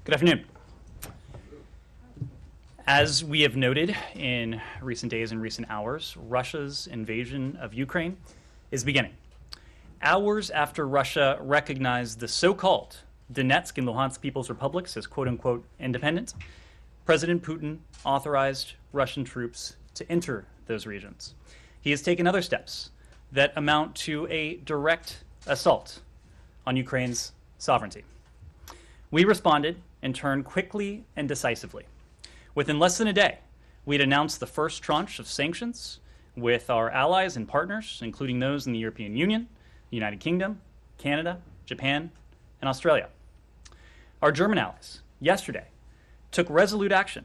Good afternoon. As we have noted in recent days and recent hours, Russia's invasion of Ukraine is beginning. Hours after Russia recognized the so-called Donetsk and Luhansk People's Republics as quote-unquote independent, President Putin authorized Russian troops to enter those regions. He has taken other steps that amount to a direct assault on Ukraine's sovereignty. We responded in turn quickly and decisively. Within less than a day, we'd announced the first tranche of sanctions with our allies and partners, including those in the European Union, the United Kingdom, Canada, Japan, and Australia. Our German allies, yesterday, took resolute action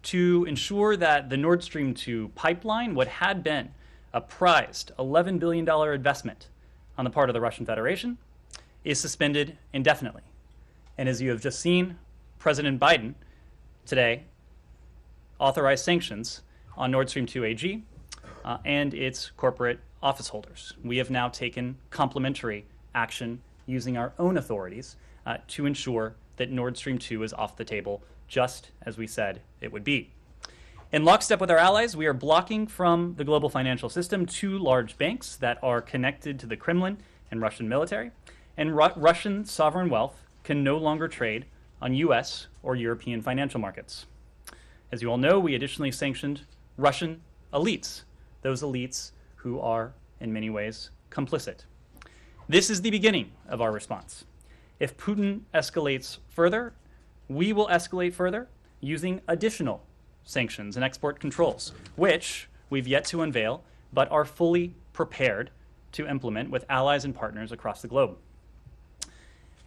to ensure that the Nord Stream 2 pipeline, what had been a prized $11 billion investment on the part of the Russian Federation, is suspended indefinitely. And as you have just seen, President Biden today authorized sanctions on Nord Stream 2 AG and its corporate office holders. We have now taken complementary action using our own authorities to ensure that Nord Stream 2 is off the table, just as we said it would be. In lockstep with our allies, we are blocking from the global financial system two large banks that are connected to the Kremlin and Russian military, and Russian sovereign wealth can no longer trade on U.S. or European financial markets. As you all know, we additionally sanctioned Russian elites, those elites who are, in many ways, complicit. This is the beginning of our response. If Putin escalates further, we will escalate further using additional sanctions and export controls, which we've yet to unveil, but are fully prepared to implement with allies and partners across the globe.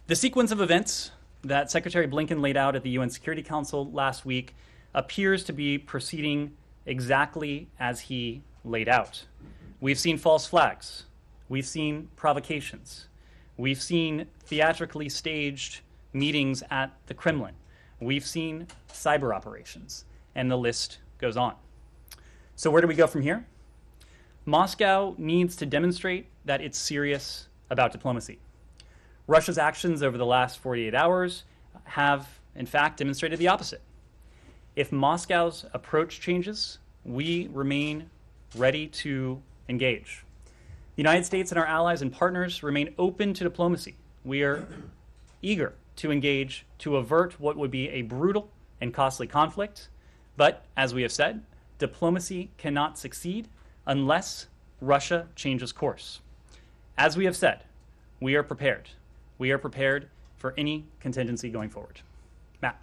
The sequence of events that Secretary Blinken laid out at the UN Security Council last week appears to be proceeding exactly as he laid out. We've seen false flags. We've seen provocations. We've seen theatrically staged meetings at the Kremlin. We've seen cyber operations, and the list goes on. So where do we go from here? Moscow needs to demonstrate that it's serious about diplomacy. Russia's actions over the last 48 hours have, in fact, demonstrated the opposite. If Moscow's approach changes, we remain ready to engage. The United States and our allies and partners remain open to diplomacy. We are eager to engage to avert what would be a brutal and costly conflict. But, as we have said, diplomacy cannot succeed unless Russia changes course. As we have said, we are prepared. We are prepared for any contingency going forward. Matt.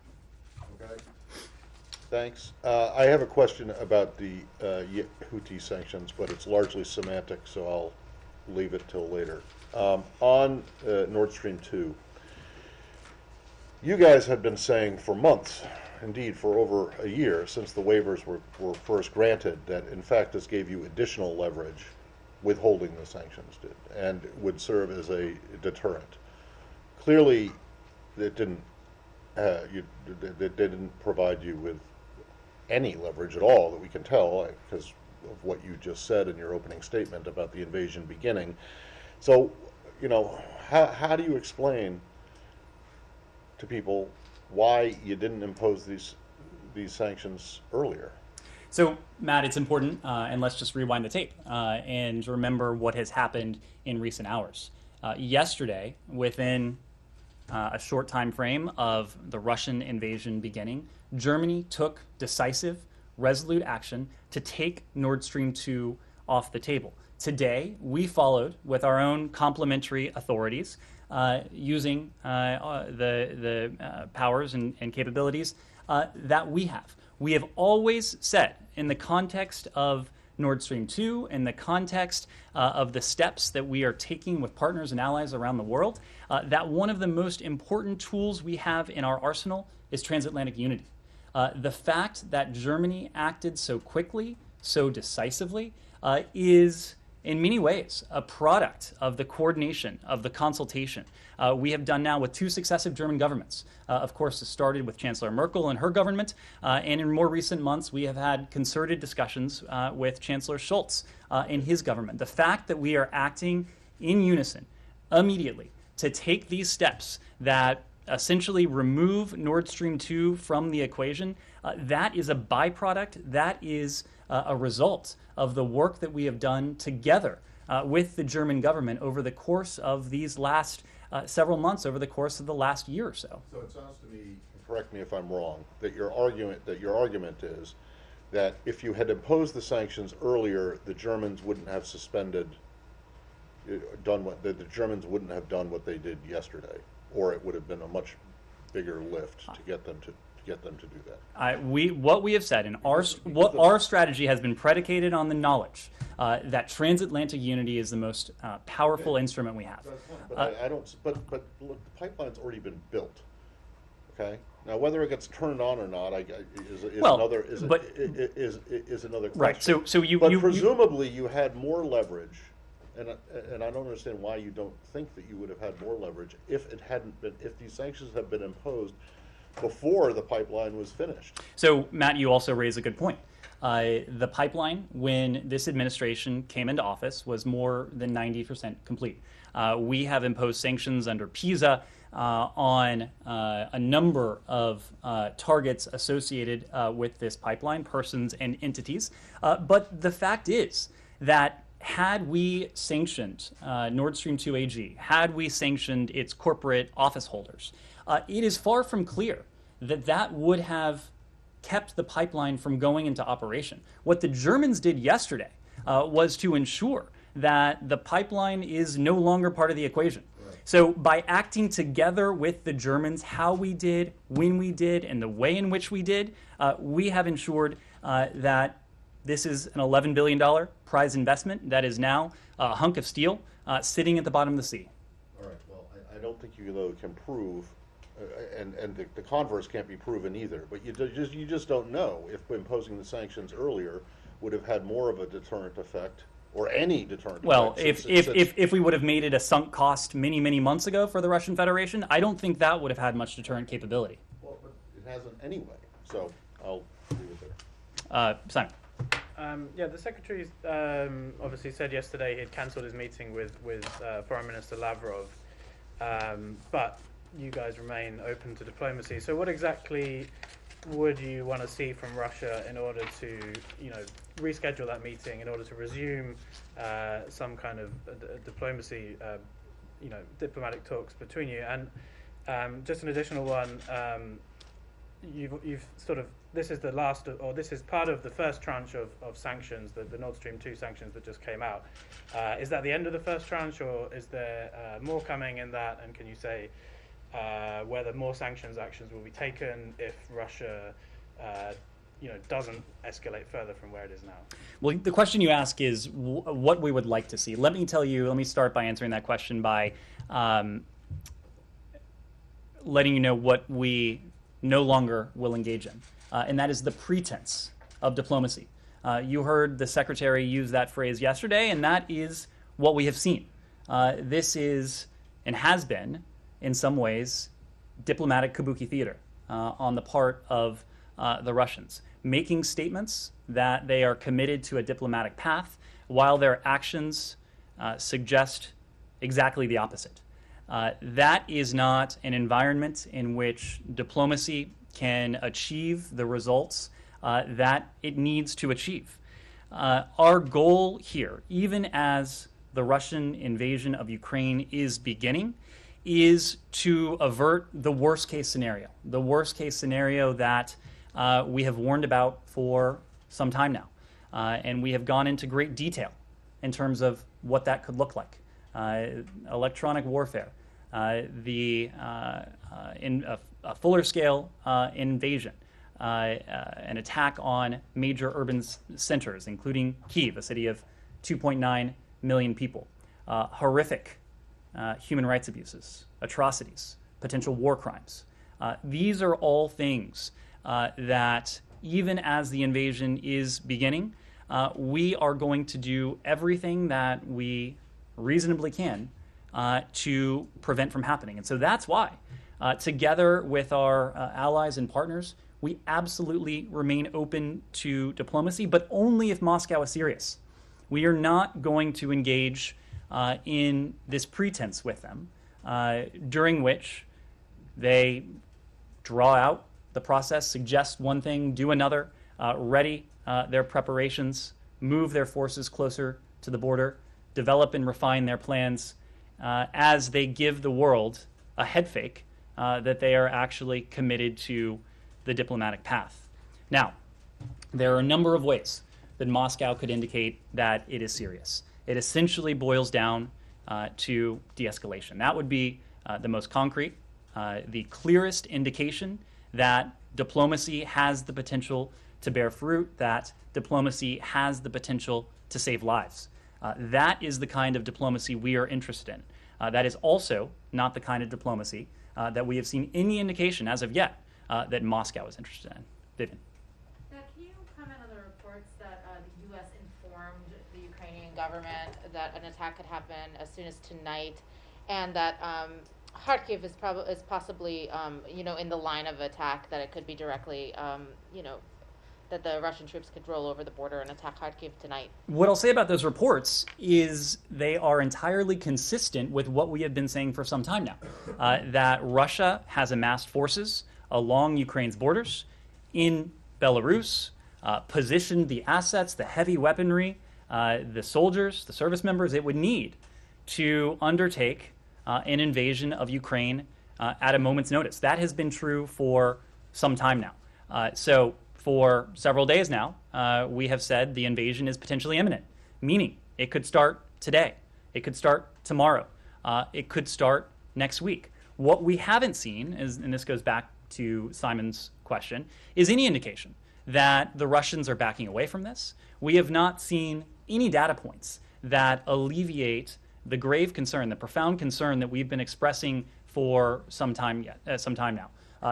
Okay. Thanks. I have a question about the Houthi sanctions, but it's largely semantic, so I'll leave it till later. On Nord Stream 2, you guys have been saying for months, indeed for over a year, since the waivers were first granted, that in fact this gave you additional leverage, withholding the sanctions did, and would serve as a deterrent. Clearly, it didn't provide you with any leverage at all that we can tell, because of what you just said in your opening statement about the invasion beginning. So, how do you explain to people why you didn't impose these sanctions earlier? So, Matt, it's important, and let's just rewind the tape and remember what has happened in recent hours. Yesterday, within a short time frame of the Russian invasion beginning, Germany took decisive, resolute action to take Nord Stream 2 off the table. Today, we followed with our own complementary authorities using the powers and capabilities that we have. We have always said, in the context of Nord Stream 2, in the context of the steps that we are taking with partners and allies around the world, that one of the most important tools we have in our arsenal is transatlantic unity. The fact that Germany acted so quickly, so decisively, is in many ways a product of the coordination, of the consultation we have done now with two successive German governments. Of course, it started with Chancellor Merkel and her government, and in more recent months we have had concerted discussions with Chancellor Scholz and his government. The fact that we are acting in unison immediately to take these steps that essentially remove Nord Stream 2 from the equation, that is a byproduct, that is a result of the work that we have done together with the German government over the course of these last several months, over the course of the last year or so. So it sounds to me, correct me if I'm wrong, that your argument is that if you had imposed the sanctions earlier, the Germans wouldn't have the Germans wouldn't have done what they did yesterday, or it would have been a much bigger lift to get them to do that. What we have said, and our strategy has been predicated on the knowledge that transatlantic unity is the most powerful instrument we have. That's fine, but look, the pipeline's already been built. Okay. Now, whether it gets turned on or not, is another question. Right. So presumably you had more leverage, and I don't understand why you don't think that you would have had more leverage if these sanctions had been imposed before the pipeline was finished. So, Matt, you also raise a good point. The pipeline, when this administration came into office, was more than 90% complete. We have imposed sanctions under PISA on a number of targets associated with this pipeline, persons and entities. But the fact is that had we sanctioned Nord Stream 2 AG, had we sanctioned its corporate office holders, it is far from clear that that would have kept the pipeline from going into operation. What the Germans did yesterday was to ensure that the pipeline is no longer part of the equation. Right. So by acting together with the Germans, how we did, when we did, and the way in which we did, we have ensured that this is an $11 billion prize investment that is now a hunk of steel sitting at the bottom of the sea. All right. Well, I don't think you can prove, and the converse can't be proven either. But you just don't know if imposing the sanctions earlier would have had more of a deterrent effect, or any deterrent effect. Well, if we would have made it a sunk cost many months ago for the Russian Federation, I don't think that would have had much deterrent capability. Well, but it hasn't anyway. So I'll leave it there. Simon. Yeah, the Secretary obviously said yesterday he had cancelled his meeting with Foreign Minister Lavrov, but you guys remain open to diplomacy. So what exactly would you want to see from Russia in order to, reschedule that meeting, in order to resume some kind of diplomacy, diplomatic talks between you? And just an additional one, you've sort of, this is the last, or this is part of the first tranche of sanctions, the Nord Stream 2 sanctions that just came out. Is that the end of the first tranche, or is there more coming in that? And can you say whether more sanctions actions will be taken if Russia, doesn't escalate further from where it is now? Well, the question you ask is what we would like to see. Let me start by answering that question by letting you know what we no longer will engage in. And that is the pretense of diplomacy. You heard the Secretary use that phrase yesterday, and that is what we have seen. This is, and has been, in some ways, diplomatic kabuki theater on the part of the Russians, making statements that they are committed to a diplomatic path while their actions suggest exactly the opposite. That is not an environment in which diplomacy can achieve the results that it needs to achieve. Our goal here, even as the Russian invasion of Ukraine is beginning, is to avert the worst case scenario that we have warned about for some time now. And we have gone into great detail in terms of what that could look like. Electronic warfare, a fuller scale invasion, an attack on major urban centers, including Kyiv, a city of 2.9 million people, horrific human rights abuses, atrocities, potential war crimes. These are all things that, even as the invasion is beginning, we are going to do everything that we reasonably can to prevent from happening. And so that's why, together with our allies and partners, we absolutely remain open to diplomacy, but only if Moscow is serious. We are not going to engage in this pretense with them, during which They draw out the process, suggest one thing, do another, ready their preparations, move their forces closer to the border, develop and refine their plans as they give the world a head fake that they are actually committed to the diplomatic path. Now, there are a number of ways that Moscow could indicate that it is serious. It essentially boils down to de-escalation. That would be the most concrete, the clearest indication that diplomacy has the potential to bear fruit, that diplomacy has the potential to save lives. That is the kind of diplomacy we are interested in. That is also not the kind of diplomacy that we have seen any indication as of yet that Moscow is interested in. Vivian. Can you comment on the reports that the U.S. informed the Ukrainian government that an attack could happen as soon as tonight, and that Kharkiv is possibly in the line of attack, that it could be directly that the Russian troops could roll over the border and attack Kharkiv tonight? What I'll say about those reports is they are entirely consistent with what we have been saying for some time now, that Russia has amassed forces along Ukraine's borders, in Belarus, positioned the assets, the heavy weaponry, the soldiers, the service members it would need to undertake an invasion of Ukraine at a moment's notice. That has been true for some time now. So for several days now, we have said the invasion is potentially imminent, meaning it could start today, it could start tomorrow, it could start next week. What we haven't seen is, and this goes back to Simon's question, is any indication that the Russians are backing away from this. We have not seen any data points that alleviate the grave concern, the profound concern that we've been expressing for some time now.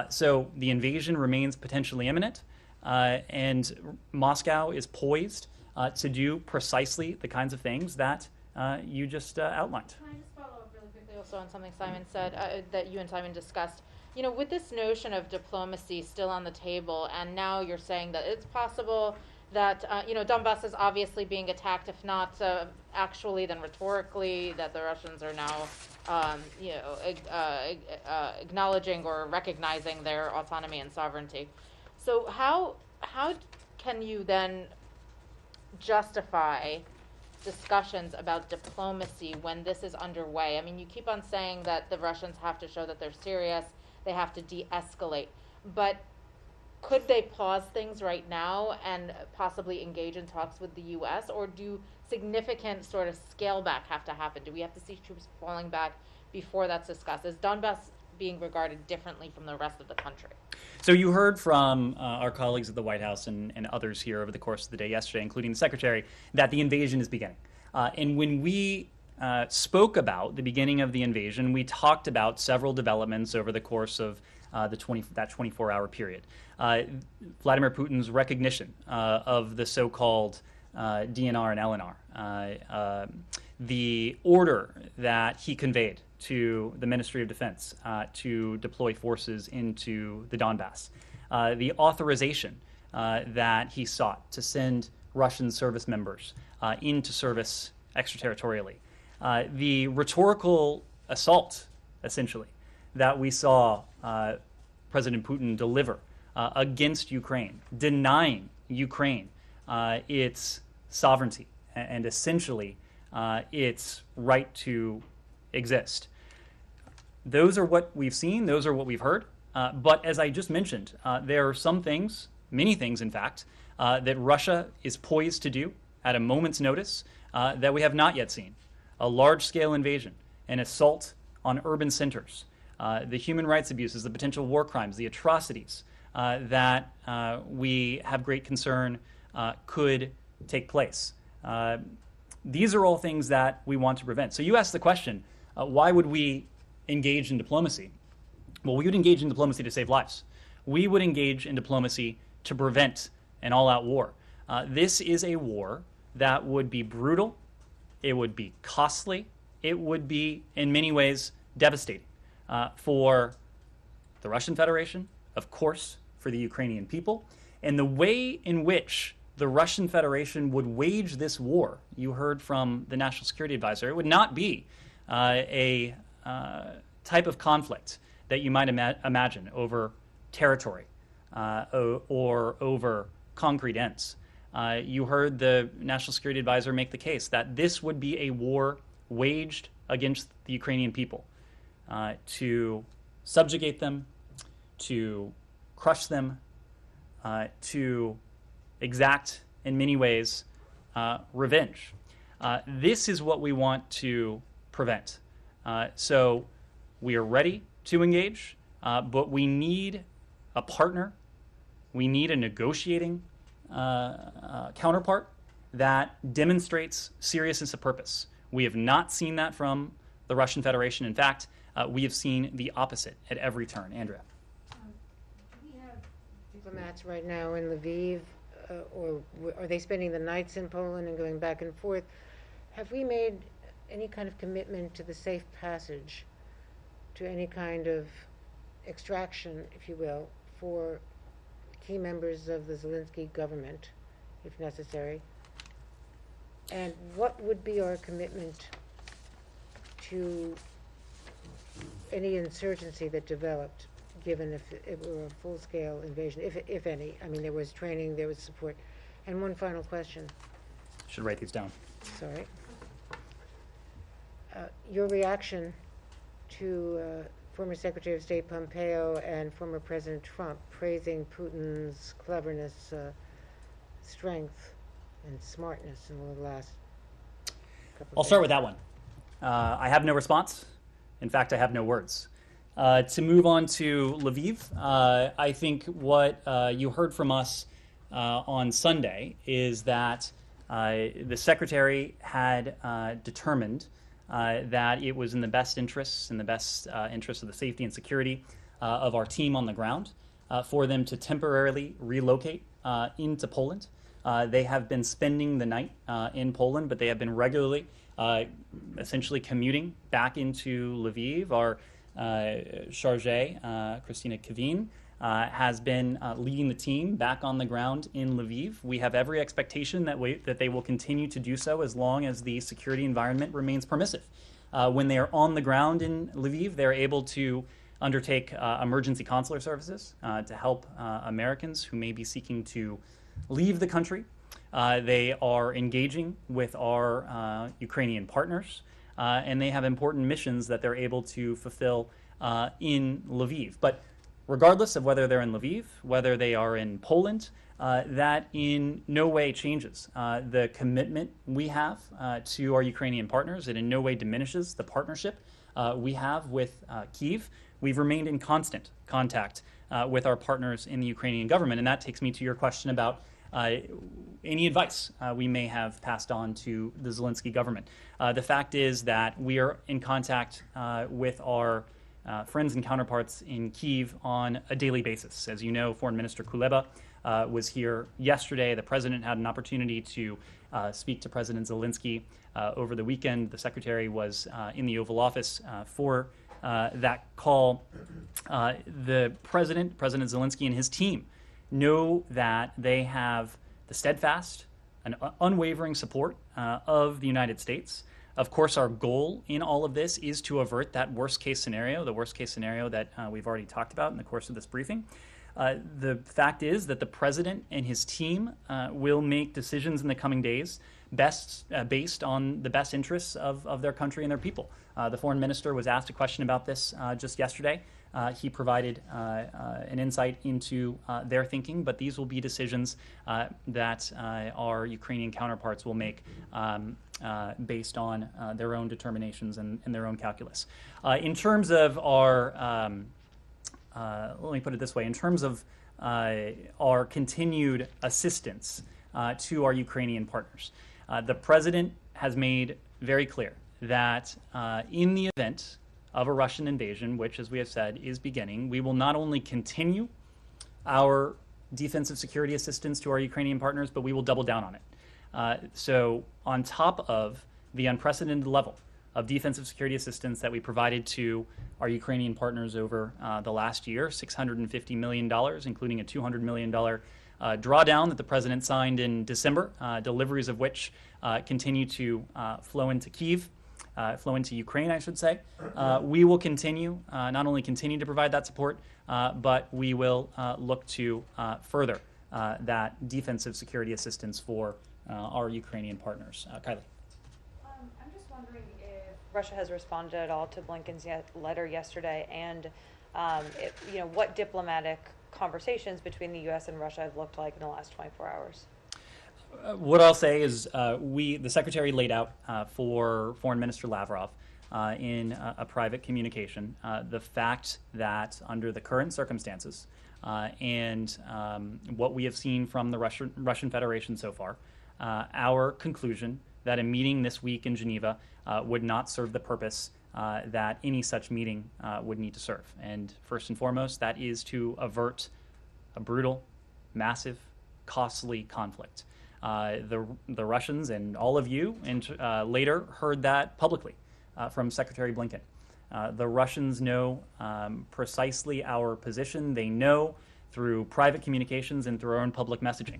So the invasion remains potentially imminent, and Moscow is poised to do precisely the kinds of things that you just outlined. Can I just follow up really quickly also on something Simon said that you and Simon discussed? With this notion of diplomacy still on the table, and now you're saying that it's possible that, Donbass is obviously being attacked, if not actually, then rhetorically, that the Russians are now, acknowledging or recognizing their autonomy and sovereignty. So how can you then justify discussions about diplomacy when this is underway? I mean, you keep on saying that the Russians have to show that they're serious, they have to de-escalate, but could they pause things right now and possibly engage in talks with the U.S., or do significant sort of scale back have to happen? Do we have to see troops falling back before that's discussed? Is Donbass being regarded differently from the rest of the country? So you heard from our colleagues at the White House and others here over the course of the day yesterday, including the Secretary, that the invasion is beginning. And when we spoke about the beginning of the invasion, we talked about several developments over the course of that 24-hour period. Vladimir Putin's recognition of the so-called DNR and LNR, the order that he conveyed to the Ministry of Defense to deploy forces into the Donbass, the authorization that he sought to send Russian service members into service extraterritorially, the rhetorical assault, essentially, that we saw President Putin deliver against Ukraine, denying Ukraine its sovereignty and essentially its right to exist. Those are what we've seen, those are what we've heard. But as I just mentioned, there are some things, many things in fact, that Russia is poised to do at a moment's notice that we have not yet seen. A large-scale invasion, an assault on urban centers, the human rights abuses, the potential war crimes, the atrocities that we have great concern could take place. These are all things that we want to prevent. So you asked the question, why would we engage in diplomacy? Well, we would engage in diplomacy to save lives. We would engage in diplomacy to prevent an all-out war. This is a war that would be brutal, it would be costly, it would be, in many ways, devastating for the Russian Federation, of course, for the Ukrainian people, and the way in which the Russian Federation would wage this war, you heard from the National Security Advisor, it would not be a type of conflict that you might imagine over territory or over concrete ends. You heard the National Security Advisor make the case that this would be a war waged against the Ukrainian people to subjugate them, to crush them, to exact, in many ways, revenge. This is what we want to prevent. So we are ready to engage, but we need a partner. We need a negotiating counterpart that demonstrates seriousness of purpose. We have not seen that from the Russian Federation. In fact, we have seen the opposite at every turn. Andrea. We have diplomats right now in Lviv, or are they spending the nights in Poland and going back and forth? Have we made any kind of commitment to the safe passage, to any kind of extraction, if you will, for key members of the Zelensky government, if necessary? And what would be our commitment to any insurgency that developed, given if it were a full-scale invasion, if any? I mean, there was training, there was support. And one final question. Should write these down. Sorry. Your reaction to former Secretary of State Pompeo and former President Trump praising Putin's cleverness, strength, and smartness in the last couple of I'll start days. with that one. I have no response. In fact, I have no words. To move on to Lviv, I think what you heard from us on Sunday is that the Secretary had determined that it was in the best interests, of the safety and security of our team on the ground, for them to temporarily relocate into Poland. They have been spending the night in Poland, but they have been regularly, essentially commuting back into Lviv. Our charge, Christina Kavin, has been leading the team back on the ground in Lviv. We have every expectation that they will continue to do so as long as the security environment remains permissive. When they are on the ground in Lviv, they're able to undertake emergency consular services to help Americans who may be seeking to leave the country. They are engaging with our Ukrainian partners, and they have important missions that they're able to fulfill in Lviv. But regardless of whether they're in Lviv, whether they are in Poland, that in no way changes the commitment we have to our Ukrainian partners. It in no way diminishes the partnership we have with Kyiv. We've remained in constant contact with our partners in the Ukrainian government, and that takes me to your question about any advice we may have passed on to the Zelensky government. The fact is that we are in contact with our friends and counterparts in Kyiv on a daily basis. As you know, Foreign Minister Kuleba was here yesterday. The president had an opportunity to speak to President Zelensky over the weekend. The secretary was in the Oval Office for that call. The President Zelensky and his team know that they have the steadfast and unwavering support of the United States. Of course, our goal in all of this is to avert that worst-case scenario, the worst-case scenario that we've already talked about in the course of this briefing. The fact is that the president and his team will make decisions in the coming days based on the best interests of their country and their people. The foreign minister was asked a question about this just yesterday. He provided an insight into their thinking, but these will be decisions that our Ukrainian counterparts will make based on their own determinations and their own calculus. In terms of our, let me put it this way, in terms of our continued assistance to our Ukrainian partners, the president has made very clear that in the event of a Russian invasion, which, as we have said, is beginning, we will not only continue our defensive security assistance to our Ukrainian partners, but we will double down on it. So on top of the unprecedented level of defensive security assistance that we provided to our Ukrainian partners over the last year, $650 million, including a $200 million drawdown that the president signed in December, deliveries of which continue to flow into Kyiv. flow into Ukraine, I should say. We will continue, not only continue to provide that support, but we will look to further that defensive security assistance for our Ukrainian partners. Kylie. I'm just wondering if Russia has responded at all to Blinken's letter yesterday, and what diplomatic conversations between the U.S. and Russia have looked like in the last 24 hours. What I'll say is the Secretary laid out for Foreign Minister Lavrov in a private communication the fact that under the current circumstances and what we have seen from the Russian Federation so far, our conclusion that a meeting this week in Geneva would not serve the purpose that any such meeting would need to serve. And first and foremost, that is to avert a brutal, massive, costly conflict. The Russians and all of you later heard that publicly from Secretary Blinken. The Russians know precisely our position. They know through private communications and through our own public messaging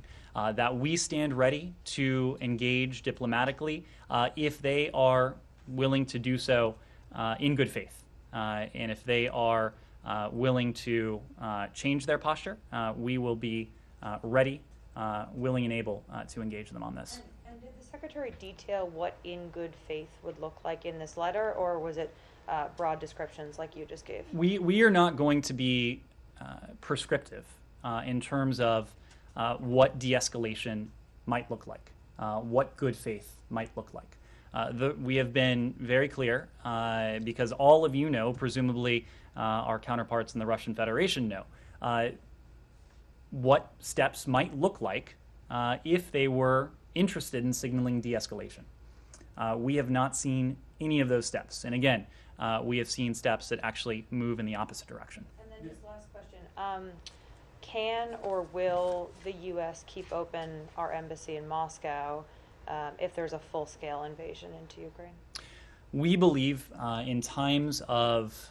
that we stand ready to engage diplomatically if they are willing to do so in good faith. And if they are willing to change their posture, we will be ready, willing and able to engage them on this. And did the Secretary detail what in good faith would look like in this letter, or was it broad descriptions like you just gave? We are not going to be prescriptive in terms of what de-escalation might look like, what good faith might look like. We have been very clear because all of you know, presumably our counterparts in the Russian Federation know, what steps might look like if they were interested in signaling de-escalation. We have not seen any of those steps. And again, we have seen steps that actually move in the opposite direction. And then just last question. Can or will the U.S. keep open our embassy in Moscow if there's a full-scale invasion into Ukraine? We believe in times of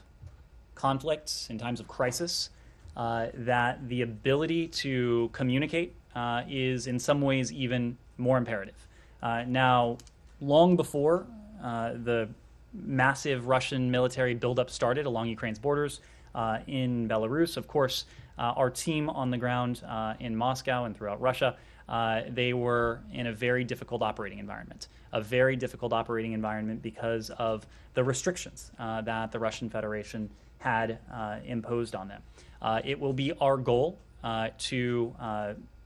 conflict, in times of crisis, that the ability to communicate is in some ways even more imperative. Now, long before the massive Russian military buildup started along Ukraine's borders in Belarus, of course, our team on the ground in Moscow and throughout Russia, they were in a very difficult operating environment, because of the restrictions that the Russian Federation had imposed on them. It will be our goal to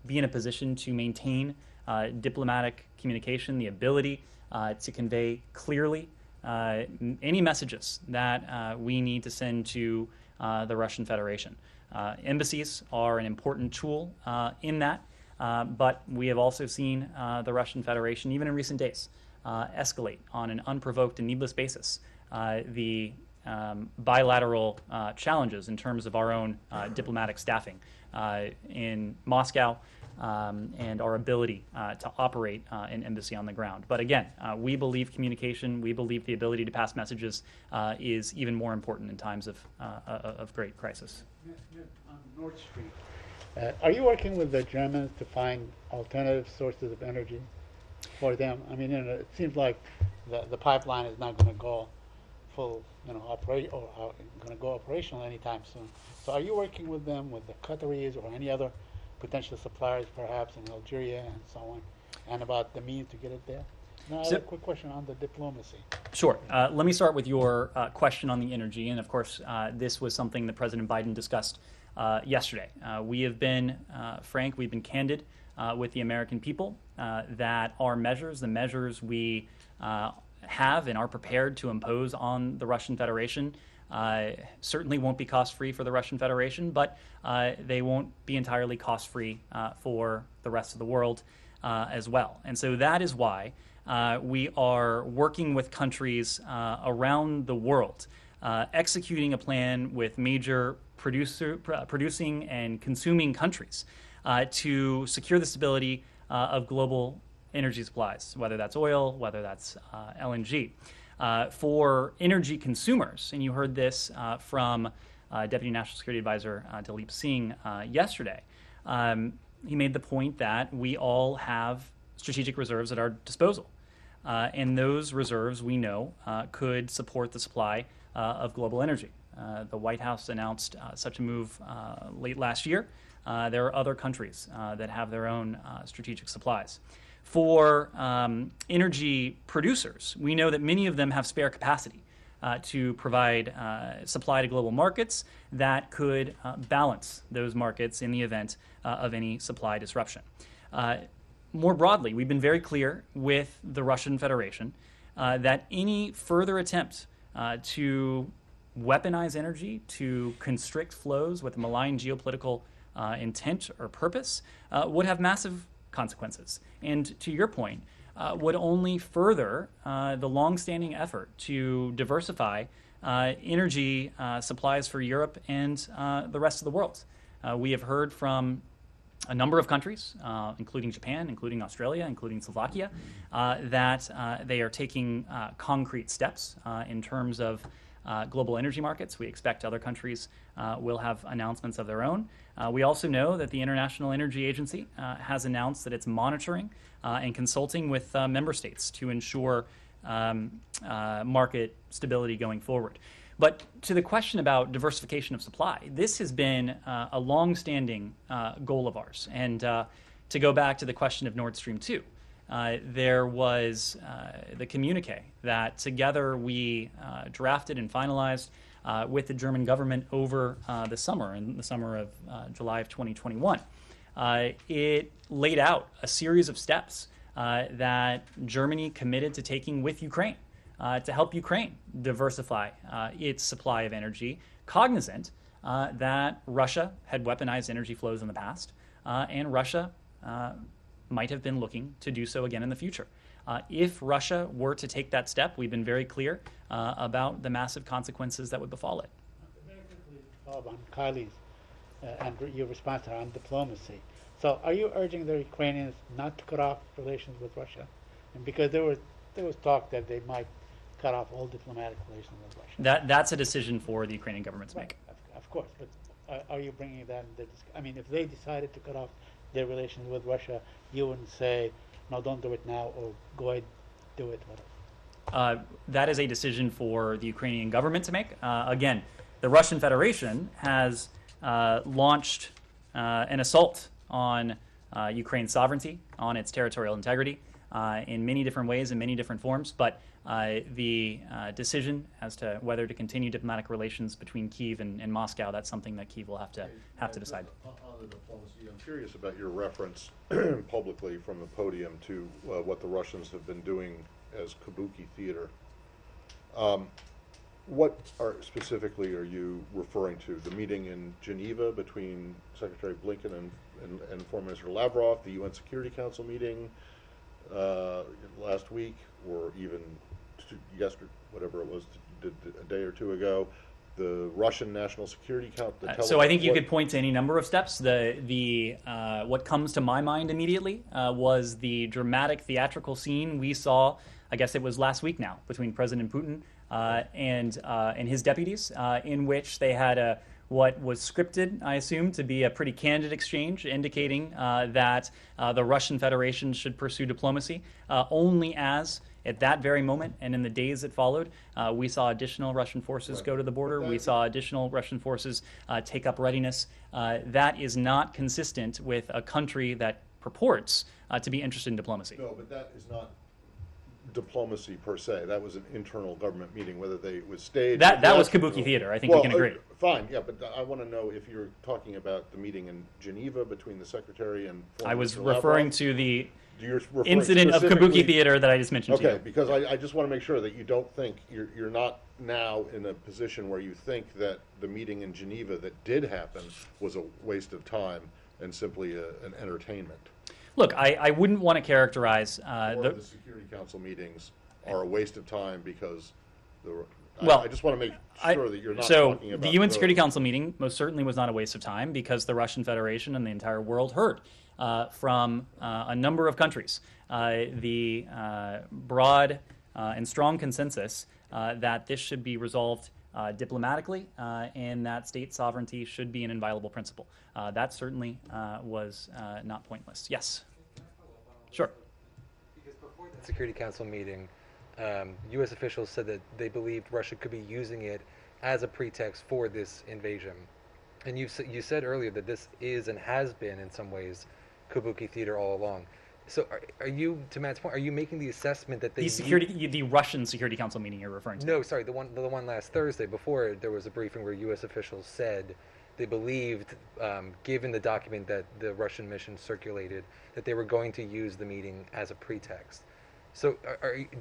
be in a position to maintain diplomatic communication, the ability to convey clearly any messages that we need to send to the Russian Federation. Embassies are an important tool in that, but we have also seen the Russian Federation, even in recent days, escalate on an unprovoked and needless basis the bilateral challenges in terms of our own diplomatic staffing in Moscow and our ability to operate an embassy on the ground. But again, we believe communication, we believe the ability to pass messages is even more important in times of great crisis. On Nord Stream, are you working with the Germans to find alternative sources of energy for them? I mean, it seems like the pipeline is not going to go full, going to go operational anytime soon. So, are you working with them, with the Qataris or any other potential suppliers, perhaps in Algeria and so on, and about the means to get it there? Now, I have a quick question on the diplomacy. Sure. Let me start with your question on the energy. And of course, this was something that President Biden discussed yesterday. We have been frank, we've been candid with the American people that our measures, the measures we have and are prepared to impose on the Russian Federation, certainly won't be cost-free for the Russian Federation, but they won't be entirely cost-free for the rest of the world as well. And so that is why we are working with countries around the world, executing a plan with major producing and consuming countries to secure the stability of global energy supplies, whether that's oil, whether that's LNG. For energy consumers, and you heard this from Deputy National Security Advisor Dalip Singh yesterday, he made the point that we all have strategic reserves at our disposal. And those reserves, we know, could support the supply of global energy. The White House announced such a move late last year. There are other countries that have their own strategic supplies. For energy producers, we know that many of them have spare capacity to provide supply to global markets that could balance those markets in the event of any supply disruption. More broadly, we've been very clear with the Russian Federation that any further attempt to weaponize energy, to constrict flows with a malign geopolitical intent or purpose would have massive consequences. And to your point, would only further the longstanding effort to diversify energy supplies for Europe and the rest of the world. We have heard from a number of countries, including Japan, including Australia, including Slovakia, that they are taking concrete steps in terms of global energy markets. We expect other countries will have announcements of their own. We also know that the International Energy Agency has announced that it's monitoring and consulting with member states to ensure market stability going forward. But to the question about diversification of supply, this has been a long-standing goal of ours. And to go back to the question of Nord Stream 2, there was the communique that together we drafted and finalized with the German government over the summer, in the summer of July of 2021. It laid out a series of steps that Germany committed to taking with Ukraine to help Ukraine diversify its supply of energy, cognizant that Russia had weaponized energy flows in the past, and Russia might have been looking to do so again in the future. If Russia were to take that step, we've been very clear about the massive consequences that would befall it. Very quickly, Bob, on Kylie's and your response on diplomacy. So are you urging the Ukrainians not to cut off relations with Russia? And because there was talk that they might cut off all diplomatic relations with Russia. That's a decision for the Ukrainian government to make. Of course, but are you bringing that in the I mean, if they decided to cut off their relations with Russia, you wouldn't say, no, don't do it now, or go ahead, do it, whatever. That is a decision for the Ukrainian government to make. Again, the Russian Federation has launched an assault on Ukraine's sovereignty, on its territorial integrity, in many different ways, in many different forms. But the decision as to whether to continue diplomatic relations between Kyiv and Moscow, that's something that Kyiv will have to decide. On the diplomacy, I'm curious about your reference publicly from the podium to what the Russians have been doing as kabuki theater. What specifically are you referring to? The meeting in Geneva between Secretary Blinken and Foreign Minister Lavrov, the UN Security Council meeting last week, or even yesterday, whatever it was, a day or two ago, the Russian National Security Council. So I think you could point to any number of steps. What comes to my mind immediately was the dramatic theatrical scene we saw, I guess it was last week now, between President Putin and his deputies, in which they had what was scripted, I assume, to be a pretty candid exchange, indicating that the Russian Federation should pursue diplomacy, only as at that very moment and in the days that followed, we saw additional Russian forces go to the border. We saw additional Russian forces take up readiness. That is not consistent with a country that purports to be interested in diplomacy. No, but that is not diplomacy per se. That was an internal government meeting, whether it was staged. That was kabuki theater. I think we can agree. Fine, yeah, but I want to know if you're talking about the meeting in Geneva between the Secretary and I was referring to the You're referring incident of specifically- kabuki theater that I just mentioned to you. Okay, because I just want to make sure that you don't think, you're not now in a position where you think that the meeting in Geneva that did happen was a waste of time and simply an entertainment. Look, I wouldn't want to characterize Or the Security Council meetings are a waste of time because Well, I just want to make sure that you're not so talking about the UN Security those. Council meeting most certainly was not a waste of time because the Russian Federation and the entire world heard from a number of countries the broad and strong consensus that this should be resolved diplomatically and that state sovereignty should be an inviolable principle. That certainly was not pointless. Yes. Can I follow up on all Sure. this? Because before the Security Council meeting, U.S. officials said that they believed Russia could be using it as a pretext for this invasion. And you said earlier that this is and has been, in some ways, Kabuki theater all along. So are you, to Matt's point, are you making the assessment that they the Russian Security Council meeting you're referring to? No, sorry, the one last Thursday. Before, there was a briefing where U.S. officials said they believed, given the document that the Russian mission circulated, that they were going to use the meeting as a pretext. So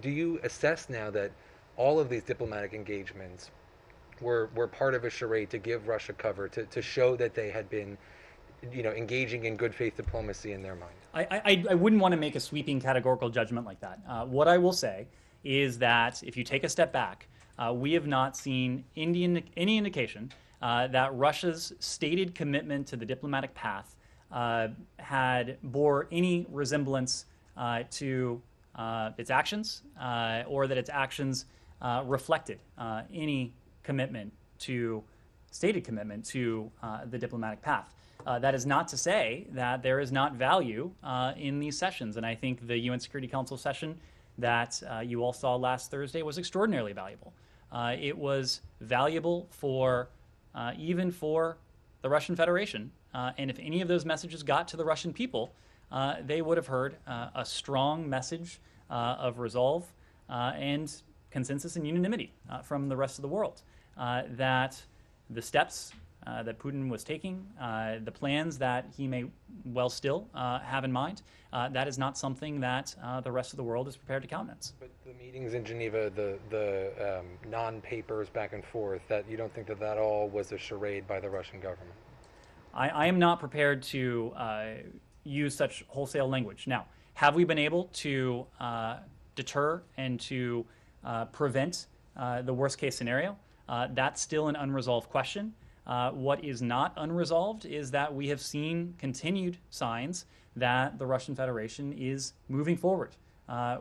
do you assess now that all of these diplomatic engagements were part of a charade to give Russia cover, to show that they had been, engaging in good faith diplomacy in their mind? I wouldn't want to make a sweeping categorical judgment like that. What I will say is that if you take a step back, we have not seen any indication that Russia's stated commitment to the diplomatic path bore any resemblance to its actions, or that its actions reflected any stated commitment to the diplomatic path. That is not to say that there is not value in these sessions, and I think the UN Security Council session that you all saw last Thursday was extraordinarily valuable. It was valuable even for the Russian Federation, and if any of those messages got to the Russian people, they would have heard a strong message of resolve and consensus and unanimity from the rest of the world, that the steps that Putin was taking, the plans that he may well still have in mind, that is not something that the rest of the world is prepared to countenance. But the meetings in Geneva, the non-papers back and forth, that you don't think that all was a charade by the Russian government? I am not prepared to use such wholesale language. Now, have we been able to deter and to prevent the worst case scenario? That's still an unresolved question. What is not unresolved is that we have seen continued signs that the Russian Federation is moving forward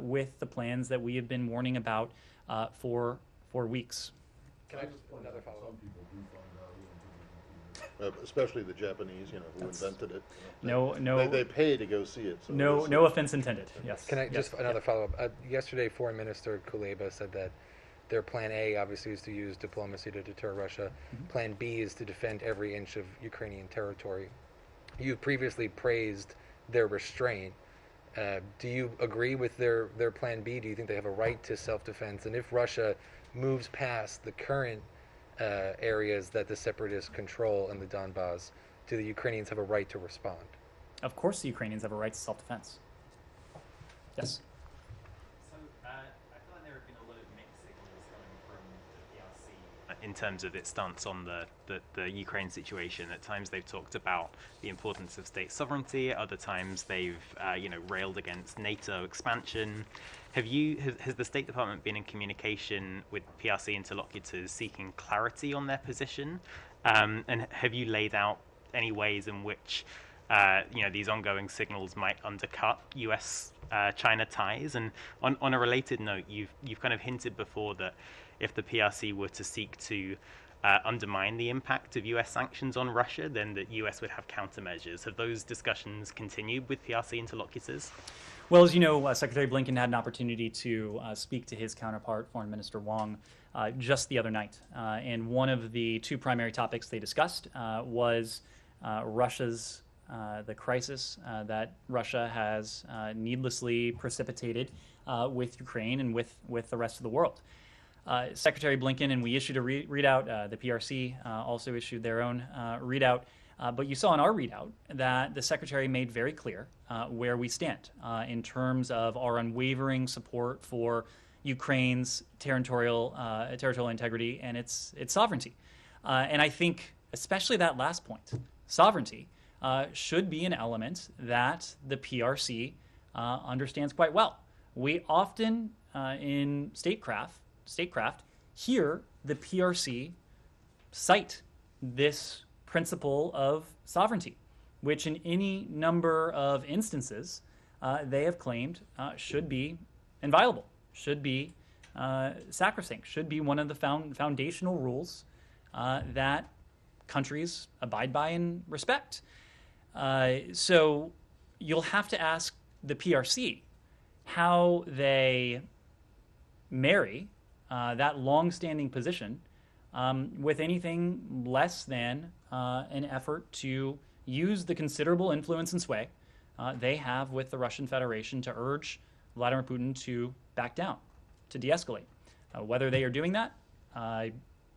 with the plans that we have been warning about for weeks. Can I just another follow-up? Especially the Japanese, who invented it. No, They pay to go see it. So no offense intended. Yes. Can I just another follow-up? Yesterday, Foreign Minister Kuleba said that their plan A, obviously, is to use diplomacy to deter Russia. Mm-hmm. Plan B is to defend every inch of Ukrainian territory. You've previously praised their restraint. Do you agree with their plan B? Do you think they have a right to self-defense? And if Russia moves past the current areas that the separatists control in the Donbass, do the Ukrainians have a right to respond? Of course the Ukrainians have a right to self-defense. Yes? I feel like there have been a lot of mixed signals coming from the PRC in terms of its stance on the Ukraine situation. At times they've talked about the importance of state sovereignty. At other times they've railed against NATO expansion. Has the State Department been in communication with PRC interlocutors seeking clarity on their position? And have you laid out any ways in which these ongoing signals might undercut U.S.-China ties? And on a related note, you've kind of hinted before that if the PRC were to seek to undermine the impact of U.S. sanctions on Russia, then the U.S. would have countermeasures. Have those discussions continued with PRC interlocutors? Well, as you know, Secretary Blinken had an opportunity to speak to his counterpart, Foreign Minister Wang, just the other night. And one of the two primary topics they discussed was Russia's, the crisis that Russia has needlessly precipitated with Ukraine and with the rest of the world. Secretary Blinken, and we issued a readout, the PRC also issued their own readout, but you saw in our readout that the Secretary made very clear where we stand in terms of our unwavering support for Ukraine's territorial integrity and its sovereignty. And I think especially that last point, sovereignty, should be an element that the PRC understands quite well. We often in statecraft hear the PRC cite this principle of sovereignty, which in any number of instances they have claimed should be inviolable, should be sacrosanct, should be one of the foundational rules that countries abide by and respect. So you'll have to ask the PRC how they marry that long-standing position with anything less than an effort to use the considerable influence and sway they have with the Russian Federation to urge Vladimir Putin to back down, to de-escalate. Whether they are doing that,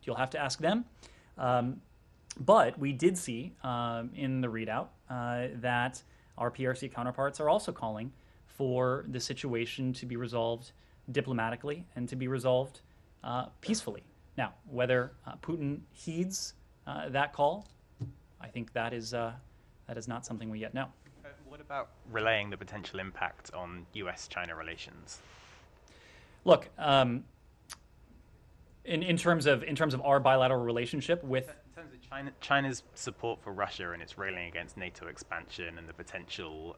you'll have to ask them. But we did see in the readout that our PRC counterparts are also calling for the situation to be resolved diplomatically and to be resolved peacefully. Now, whether Putin heeds that call, I think that is not something we yet know. What about relaying the potential impact on U.S.-China relations? Look, in terms of our bilateral relationship with, in terms of China's support for Russia and its railing against NATO expansion and the potential,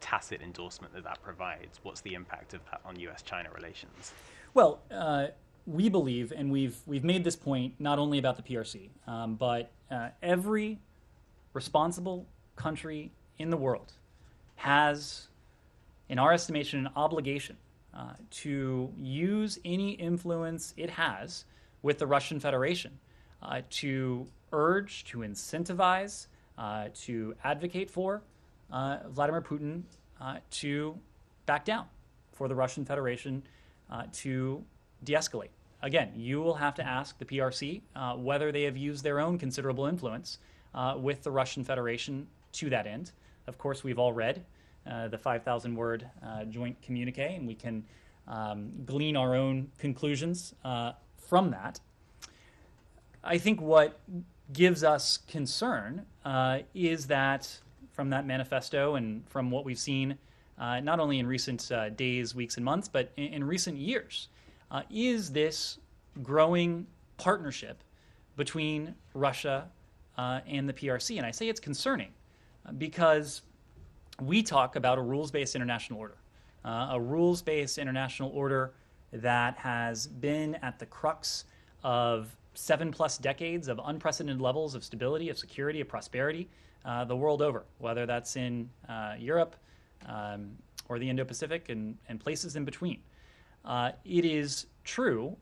tacit endorsement that provides, what's the impact of that on U.S.-China relations? well, we believe, and we've made this point not only about the PRC, but every responsible country in the world has, in our estimation, an obligation to use any influence it has with the Russian Federation to urge, to incentivize, to advocate for Vladimir Putin to back down, for the Russian Federation to de-escalate. Again, you will have to ask the PRC whether they have used their own considerable influence with the Russian Federation to that end. Of course, we've all read the 5,000-word joint communique, and we can glean our own conclusions from that. I think what gives us concern is that from that manifesto and from what we've seen not only in recent days, weeks, and months, but in recent years, is this growing partnership between Russia and the PRC. And I say it's concerning because we talk about a rules-based international order, a rules-based international order that has been at the crux of 7+ decades of unprecedented levels of stability, of security, of prosperity the world over, whether that's in Europe or the Indo-Pacific and places in between. It is true,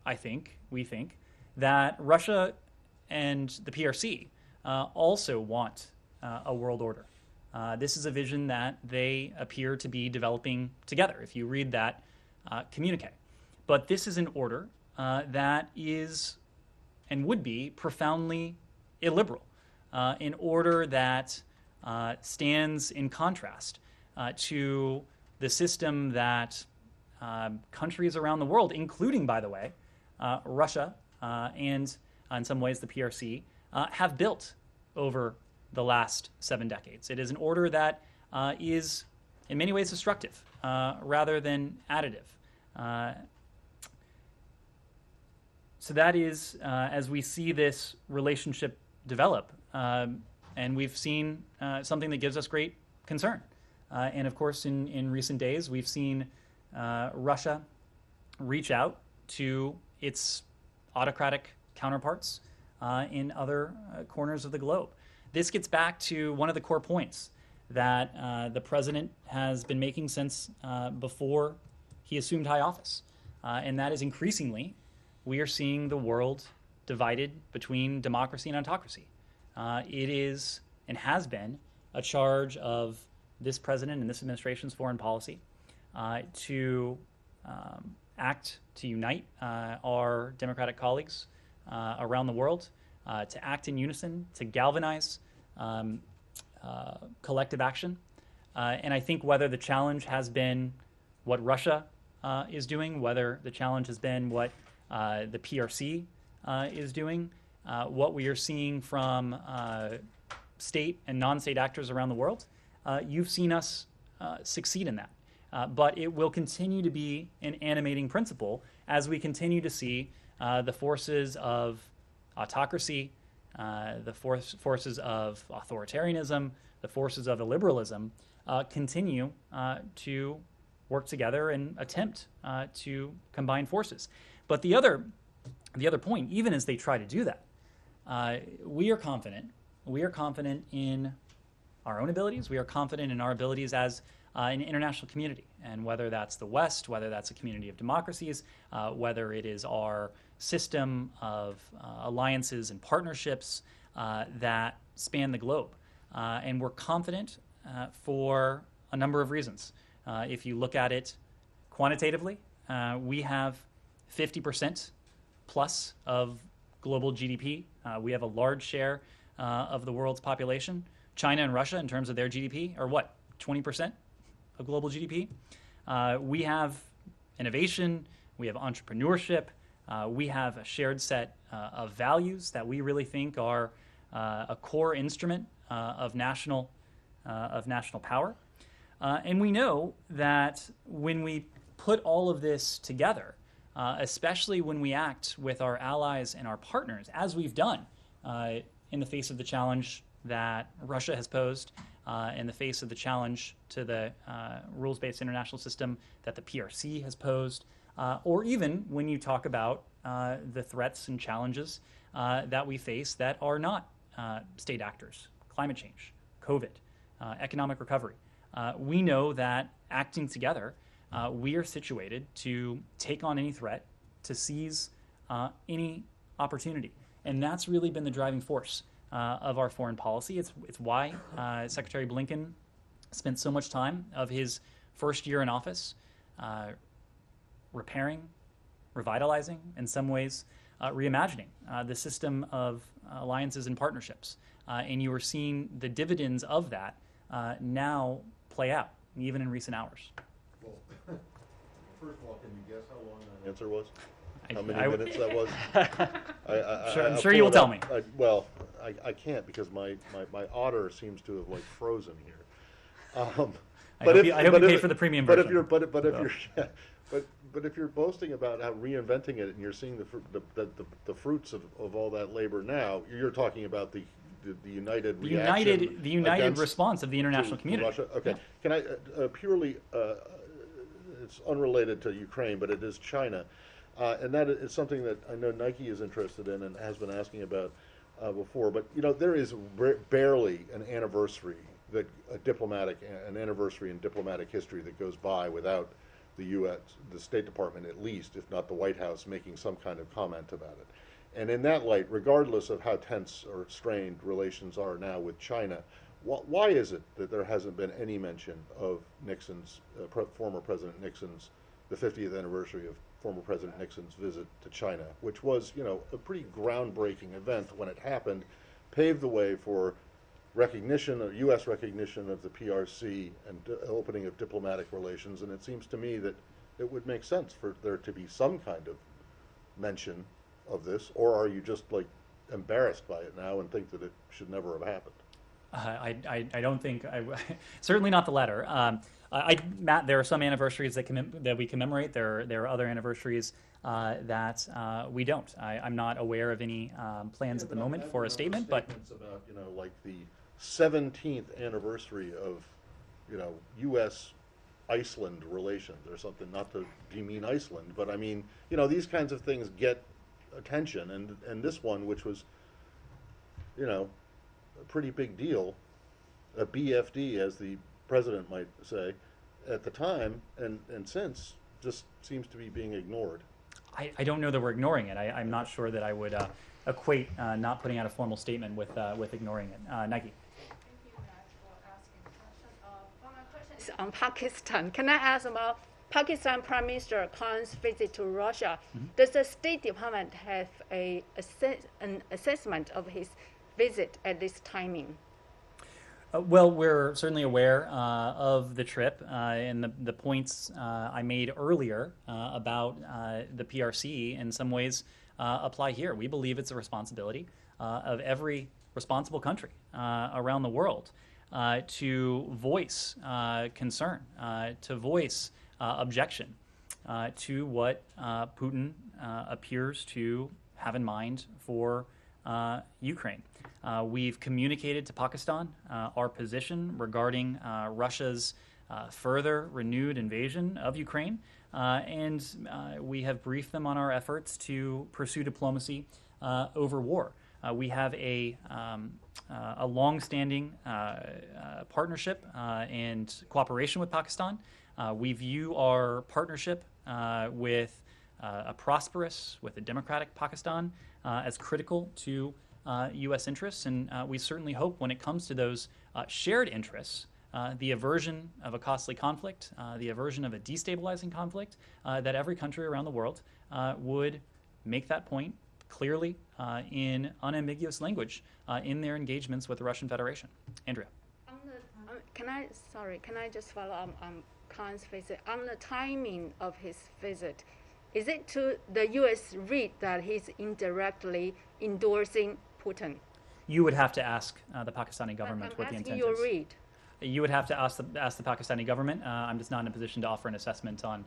we think, that Russia and the PRC also want a world order. This is a vision that they appear to be developing together, if you read that communique. But this is an order that is and would be profoundly illiberal, an order that stands in contrast to the system that countries around the world, including, by the way, Russia and in some ways the PRC, have built over the last 7 decades. It is an order that is in many ways destructive rather than additive. So that is, as we see this relationship develop, and we've seen something that gives us great concern. And of course, in recent days, we've seen Russia reach out to its autocratic counterparts in other corners of the globe. This gets back to one of the core points that the president has been making since before he assumed high office, and that is increasingly we are seeing the world divided between democracy and autocracy. It is and has been a charge of this president and this administration's foreign policy to act to unite our democratic colleagues around the world, to act in unison, to galvanize collective action. And I think whether the challenge has been what Russia is doing, whether the challenge has been what the PRC is doing, what we are seeing from state and non-state actors around the world, you've seen us succeed in that. But it will continue to be an animating principle as we continue to see the forces of autocracy, the forces of authoritarianism, the forces of illiberalism continue to work together and attempt to combine forces. But the other point, even as they try to do that, we are confident in our own abilities. We are confident in our abilities as in the international community. And whether that's the West, whether that's a community of democracies, whether it is our system of alliances and partnerships that span the globe. And we're confident for a number of reasons. If you look at it quantitatively, we have 50% plus of global GDP. We have a large share of the world's population. China and Russia, in terms of their GDP, are what, 20% of global GDP? We have innovation, we have entrepreneurship, we have a shared set of values that we really think are a core instrument of national power. And we know that when we put all of this together, especially when we act with our allies and our partners, as we've done in the face of the challenge that Russia has posed, in the face of the challenge to the rules-based international system that the PRC has posed, or even when you talk about the threats and challenges that we face that are not state actors, climate change, COVID, economic recovery. We know that acting together, we are situated to take on any threat, to seize any opportunity. And that's really been the driving force of our foreign policy. It's why Secretary Blinken spent so much time of his first year in office repairing, revitalizing, in some ways reimagining the system of alliances and partnerships. And you are seeing the dividends of that now play out, even in recent hours. Well, first of all, can you guess how long that answer was? How I- many I- minutes that was? I'm sure you will tell me. I can't because my otter seems to have like frozen here. I hope you paid for the premium but version. But if you're boasting about how reinventing it and you're seeing the fruits of all that labor now, you're talking about the united reaction The united against- response of the international to community. Russia. Okay, can I purely? It's unrelated to Ukraine, but it is China, and that is something that I know Nike is interested in and has been asking about before. But there is barely an anniversary an anniversary in diplomatic history that goes by without the U.S., the State Department at least, if not the White House, making some kind of comment about it. And in that light, regardless of how tense or strained relations are now with China, why is it that there hasn't been any mention of Nixon's, former President Nixon's, the 50th anniversary of former President Nixon's visit to China, which was, a pretty groundbreaking event when it happened, paved the way for recognition, U.S. recognition of the PRC and opening of diplomatic relations. And it seems to me that it would make sense for there to be some kind of mention of this, or are you just like embarrassed by it now and think that it should never have happened? I don't think, certainly not the latter. Matt, there are some anniversaries that we commemorate. There are other anniversaries that we don't. I'm not aware of any plans at the moment for a statement, but about like the 17th anniversary of U.S. Iceland relations or something. Not to demean Iceland, but I mean these kinds of things get attention, and this one, which was a pretty big deal, a BFD as the president might say at the time and since, just seems to be being ignored. I don't know that we're ignoring it. I'm not sure that I would equate not putting out a formal statement with ignoring it. Nike. Thank you, Matt, for asking the question. Well, my question is on Pakistan. Can I ask about Pakistan Prime Minister Khan's visit to Russia? Mm-hmm. Does the State Department have an assessment of his visit at this timing? Well, we're certainly aware of the trip and the points I made earlier about the PRC in some ways apply here. We believe it's a responsibility of every responsible country around the world to voice concern, to voice objection to what Putin appears to have in mind for Ukraine. We've communicated to Pakistan our position regarding Russia's further renewed invasion of Ukraine, and we have briefed them on our efforts to pursue diplomacy over war. we have a long-standing partnership and cooperation with Pakistan. We view our partnership with a prosperous, with a democratic Pakistan as critical to U.S. interests, and we certainly hope when it comes to those shared interests, the aversion of a costly conflict, the aversion of a destabilizing conflict, that every country around the world would make that point clearly in unambiguous language in their engagements with the Russian Federation. Andrea. Can I just follow up on Khan's visit? On the timing of his visit, is it to the U.S. read that he's indirectly endorsing Putin? You would have to ask the Pakistani government what the intent is. I'm asking your read. You would have to ask the Pakistani government. I'm just not in a position to offer an assessment on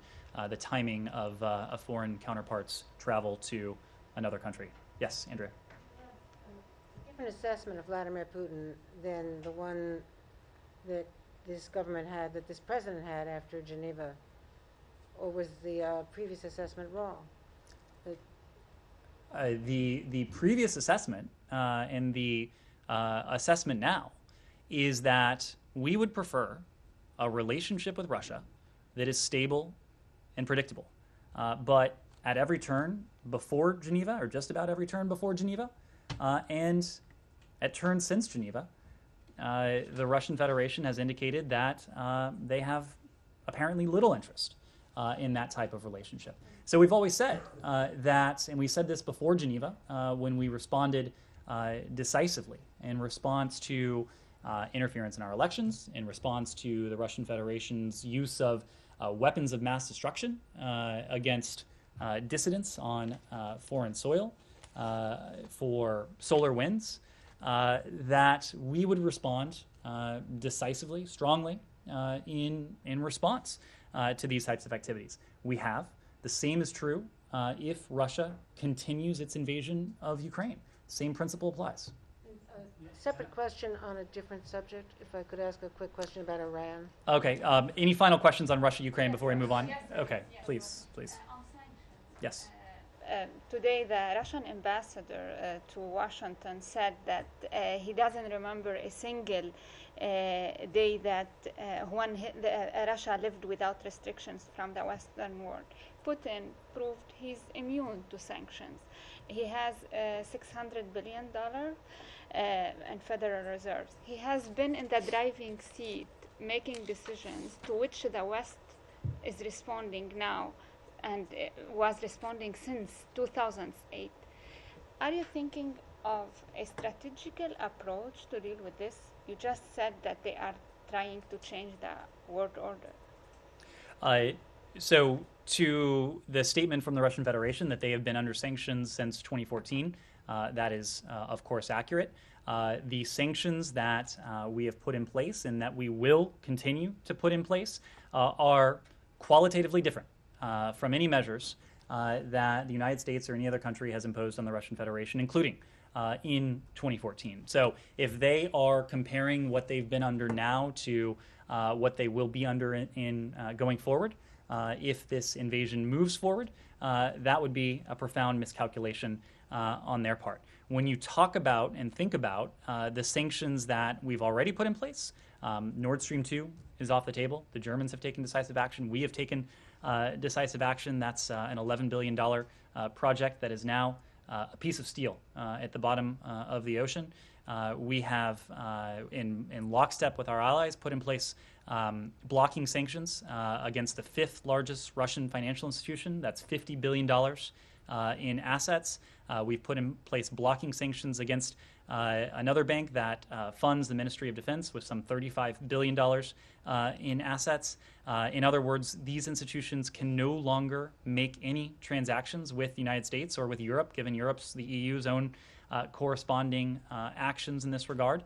the timing of a foreign counterpart's travel to another country. Yes, Andrea. A different assessment of Vladimir Putin than the one that this government had, that this president had after Geneva, or was the previous assessment wrong? The previous assessment and the assessment now is that we would prefer a relationship with Russia that is stable and predictable. But at every turn before Geneva, or just about every turn before Geneva, and at turns since Geneva, the Russian Federation has indicated that they have apparently little interest in that type of relationship. So we've always said that, and we said this before Geneva, when we responded decisively in response to interference in our elections, in response to the Russian Federation's use of weapons of mass destruction against dissidents on foreign soil for solar winds, that we would respond decisively, strongly in response to these types of activities. We have. The same is true if Russia continues its invasion of Ukraine. Same principle applies. Separate question on a different subject, if I could ask a quick question about Iran. Okay. Any final questions on Russia, Ukraine before we move on? Okay. Please. Yes. Today, the Russian ambassador to Washington said that he doesn't remember a single day that when Russia lived without restrictions from the Western world. Putin proved he's immune to sanctions. He has $600 billion in Federal Reserves. He has been in the driving seat making decisions to which the West is responding now and was responding since 2008. Are you thinking of a strategical approach to deal with this? You just said that they are trying to change the world order. So to the statement from the Russian Federation that they have been under sanctions since 2014, that is, of course, accurate. The sanctions that we have put in place and that we will continue to put in place are qualitatively different from any measures that the United States or any other country has imposed on the Russian Federation, including in 2014. So if they are comparing what they've been under now to what they will be under in going forward, if this invasion moves forward, that would be a profound miscalculation on their part. When you talk about and think about the sanctions that we've already put in place, Nord Stream 2 is off the table. The Germans have taken decisive action. We have taken decisive action. That's an $11 billion project that is now a piece of steel at the bottom of the ocean. We have, in lockstep with our allies, put in place blocking sanctions against the fifth largest Russian financial institution. That's $50 billion in assets. We've put in place blocking sanctions against another bank that funds the Ministry of Defense with some $35 billion in assets. In other words, these institutions can no longer make any transactions with the United States or with Europe, given the EU's own corresponding actions in this regard.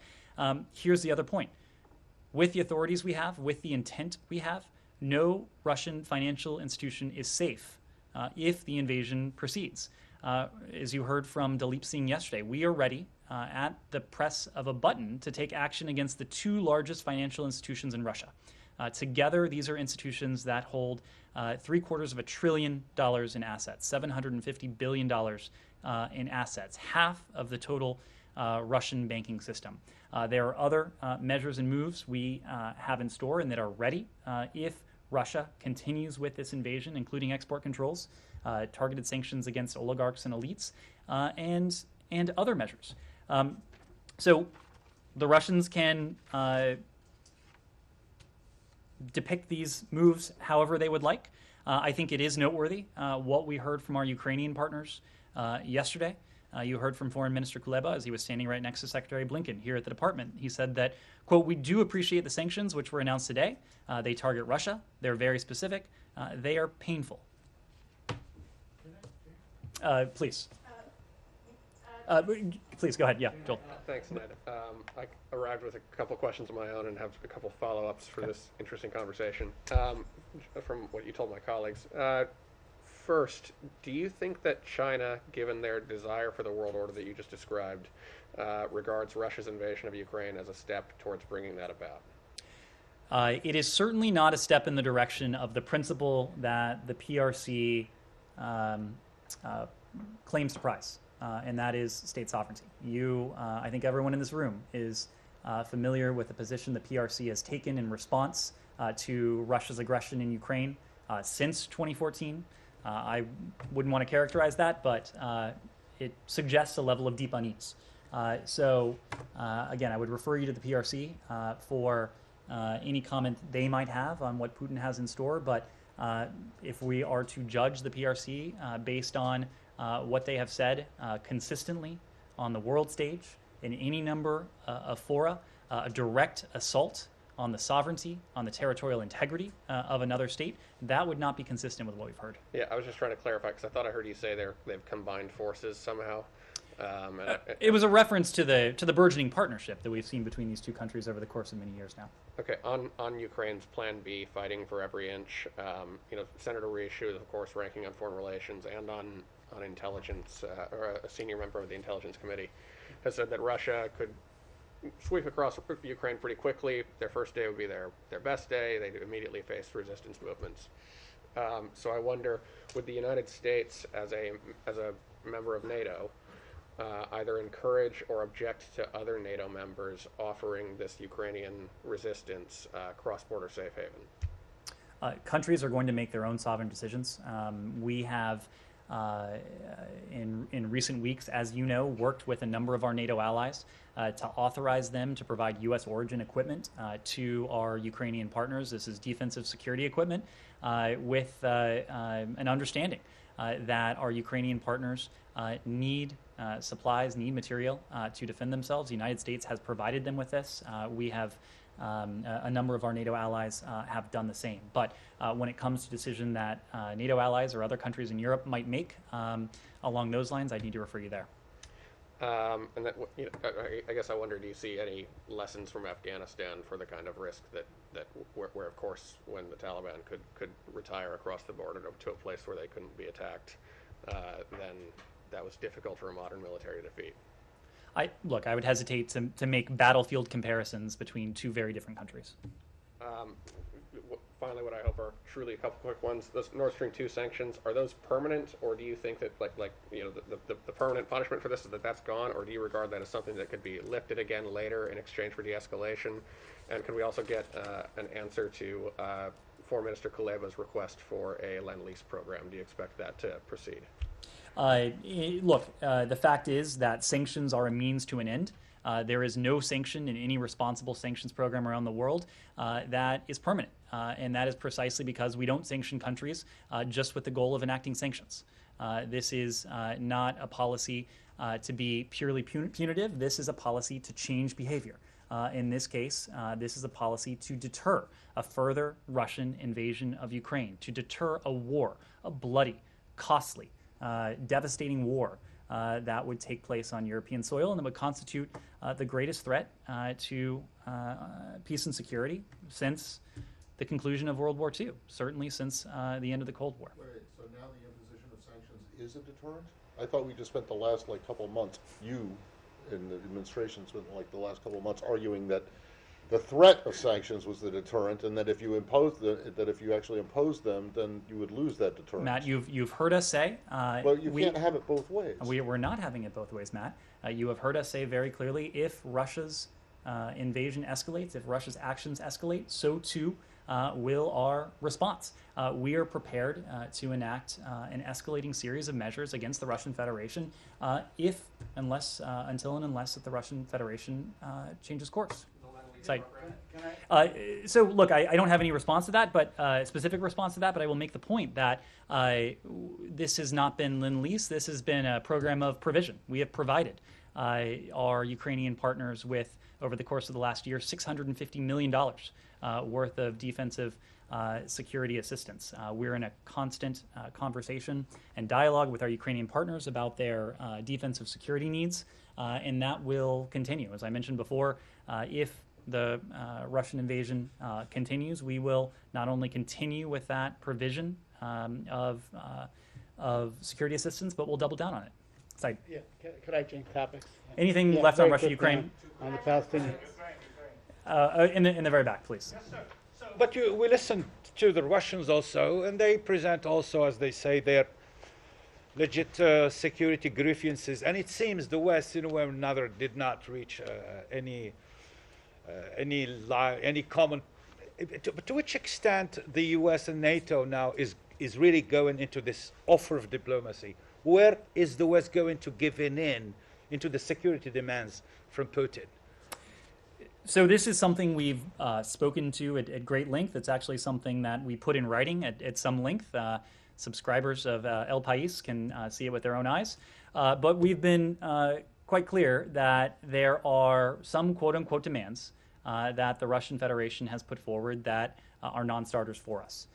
Here's the other point. With the authorities we have, with the intent we have, no Russian financial institution is safe if the invasion proceeds. As you heard from Dalip Singh yesterday, we are ready at the press of a button to take action against the two largest financial institutions in Russia. Together, these are institutions that hold $750 billion in assets, half of the total Russian banking system. There are other measures and moves we have in store and that are ready if Russia continues with this invasion, including export controls, targeted sanctions against oligarchs and elites, and other measures. So the Russians can depict these moves however they would like. I think it is noteworthy what we heard from our Ukrainian partners yesterday. You heard from Foreign Minister Kuleba as he was standing right next to Secretary Blinken here at the department. He said that, quote, "We do appreciate the sanctions which were announced today. They target Russia. They're very specific. They are painful." Please. Please go ahead. Yeah, Joel. Thanks, Ned. I arrived with a couple questions of my own and have a couple follow-ups for this interesting conversation from what you told my colleagues. First, do you think that China, given their desire for the world order that you just described, regards Russia's invasion of Ukraine as a step towards bringing that about? It is certainly not a step in the direction of the principle that the PRC claims to prize, and that is state sovereignty. I think everyone in this room is familiar with the position the PRC has taken in response to Russia's aggression in Ukraine since 2014. I wouldn't want to characterize that, but it suggests a level of deep unease. So, again, I would refer you to the PRC for any comment they might have on what Putin has in store. But if we are to judge the PRC based on what they have said consistently on the world stage in any number of fora, a direct assault on the sovereignty, on the territorial integrity of another state, that would not be consistent with what we've heard. Yeah, I was just trying to clarify because I thought I heard you say they've combined forces somehow. It was a reference to the burgeoning partnership that we've seen between these two countries over the course of many years now. Okay, on Ukraine's Plan B, fighting for every inch, Senator Risch, is of course ranking on foreign relations and on intelligence, or a senior member of the Intelligence Committee, has said that Russia could sweep across Ukraine pretty quickly. Their first day would be their best day. They'd immediately face resistance movements. So I wonder, would the United States, as a member of NATO, either encourage or object to other NATO members offering this Ukrainian resistance cross-border safe haven? Countries are going to make their own sovereign decisions. We have, in recent weeks, as you know, worked with a number of our NATO allies to authorize them to provide U.S. origin equipment to our Ukrainian partners. This is defensive security equipment with an understanding that our Ukrainian partners need supplies, need material to defend themselves. The United States has provided them with this. We have a number of our NATO allies have done the same. But when it comes to decision that NATO allies or other countries in Europe might make along those lines, I need to refer you there. And that, I guess I wonder, do you see any lessons from Afghanistan for the kind of risk that where of course, when the Taliban could retire across the border to a place where they couldn't be attacked, then that was difficult for a modern military to defeat? I would hesitate to make battlefield comparisons between two very different countries. Finally, what I hope are truly a couple quick ones. Those Nord Stream 2 sanctions, are those permanent, or do you think that the permanent punishment for this is that's gone, or do you regard that as something that could be lifted again later in exchange for de-escalation? And could we also get an answer to Foreign Minister Kuleba's request for a Lend-Lease program? Do you expect that to proceed? The fact is that sanctions are a means to an end. There is no sanction in any responsible sanctions program around the world that is permanent. And that is precisely because we don't sanction countries just with the goal of enacting sanctions. This is not a policy to be purely punitive. This is a policy to change behavior. In this case, this is a policy to deter a further Russian invasion of Ukraine, to deter a war, a bloody, costly, devastating war that would take place on European soil and that would constitute the greatest threat to peace and security since the conclusion of World War II, certainly since the end of the Cold War. Wait, so now the imposition of sanctions is a deterrent? I thought we just spent the last couple of months, you and the administration spent the last couple of months arguing that the threat of sanctions was the deterrent, and that if you actually imposed them, then you would lose that deterrent. Matt, you've heard us say. Well, you can't have it both ways. We're not having it both ways, Matt. You have heard us say very clearly, if Russia's invasion escalates, if Russia's actions escalate, so too will our response. We are prepared to enact an escalating series of measures against the Russian Federation unless that the Russian Federation changes course. So look, I don't have any response to that, but specific response to that. But I will make the point that this has not been Lend-Lease. This has been a program of provision. We have provided our Ukrainian partners with, over the course of the last year, $650 million worth of defensive security assistance. We're in a constant conversation and dialogue with our Ukrainian partners about their defensive security needs, and that will continue. As I mentioned before, if the Russian invasion continues, we will not only continue with that provision of security assistance, but we'll double down on it. So, Yeah, could I change topics? anything Yeah, left very on Russia, quickly Ukraine? On the Palestinian. In the very back, please. But we listen to the Russians also, and they present also, as they say, their legit security grievances. And it seems the West, in a way or another, did not reach any common. To which extent the U.S. and NATO now is really going into this offer of diplomacy? Where is the West going to give in into the security demands from Putin? So this is something we've spoken to at great length. It's actually something that we put in writing at some length. Subscribers of El País can see it with their own eyes. But we've been quite clear that there are some quote-unquote demands that the Russian Federation has put forward that are non-starters for us.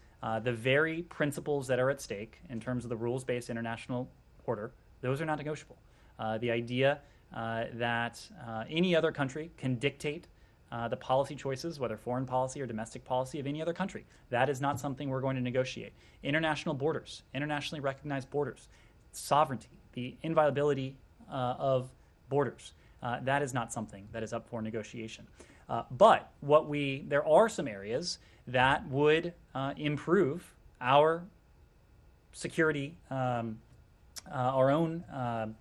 The very principles that are at stake in terms of the rules-based international order, those are not negotiable. The idea that any other country can dictate the policy choices, whether foreign policy or domestic policy of any other country, that is not something we're going to negotiate. International borders, internationally recognized borders, sovereignty, the inviolability of borders, that is not something that is up for negotiation. But there are some areas that would improve our security, our own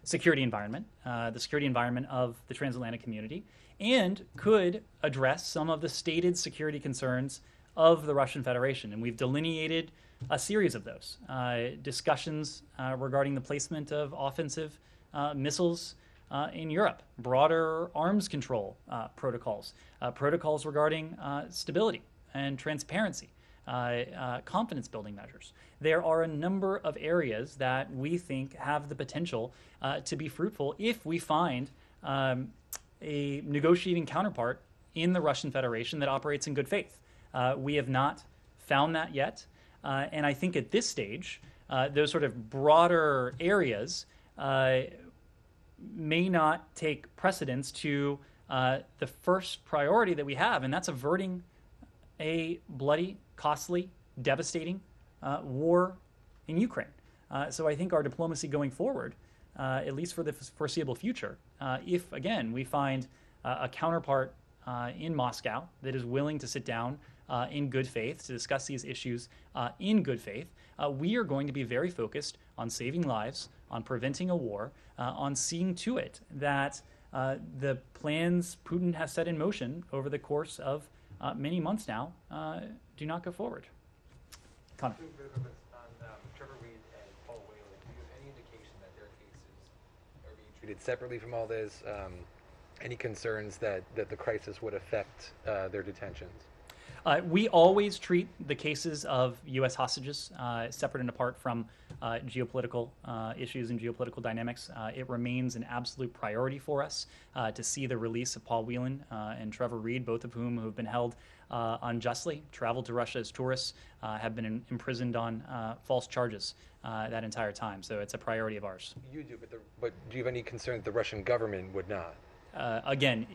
security environment, the security environment of the transatlantic community, and could address some of the stated security concerns of the Russian Federation. And we've delineated a series of those. Discussions regarding the placement of offensive missiles in Europe, broader arms control protocols, protocols regarding stability and transparency, confidence building measures. There are a number of areas that we think have the potential to be fruitful if we find a negotiating counterpart in the Russian Federation that operates in good faith. We have not found that yet. And I think at this stage, those sort of broader areas may not take precedence to the first priority that we have, and that's averting a bloody, costly, devastating war in Ukraine. So I think our diplomacy going forward, at least for the foreseeable future, if, again, we find a counterpart in Moscow that is willing to sit down in good faith to discuss these issues in good faith, we are going to be very focused on saving lives, on preventing a war, on seeing to it that the plans Putin has set in motion over the course of many months now do not go forward. Connor. Trevor Reed and Paul Whelan, do you have any indication that their cases are being treated separately from all this? Any concerns that the crisis would affect their detentions? We always treat the cases of U.S. hostages separate and apart from geopolitical issues and geopolitical dynamics. It remains an absolute priority for us to see the release of Paul Whelan and Trevor Reed, both of whom have been held unjustly, traveled to Russia as tourists, have been imprisoned on false charges that entire time. So it's a priority of ours. You do, but do you have any concern that the Russian government would not? Again,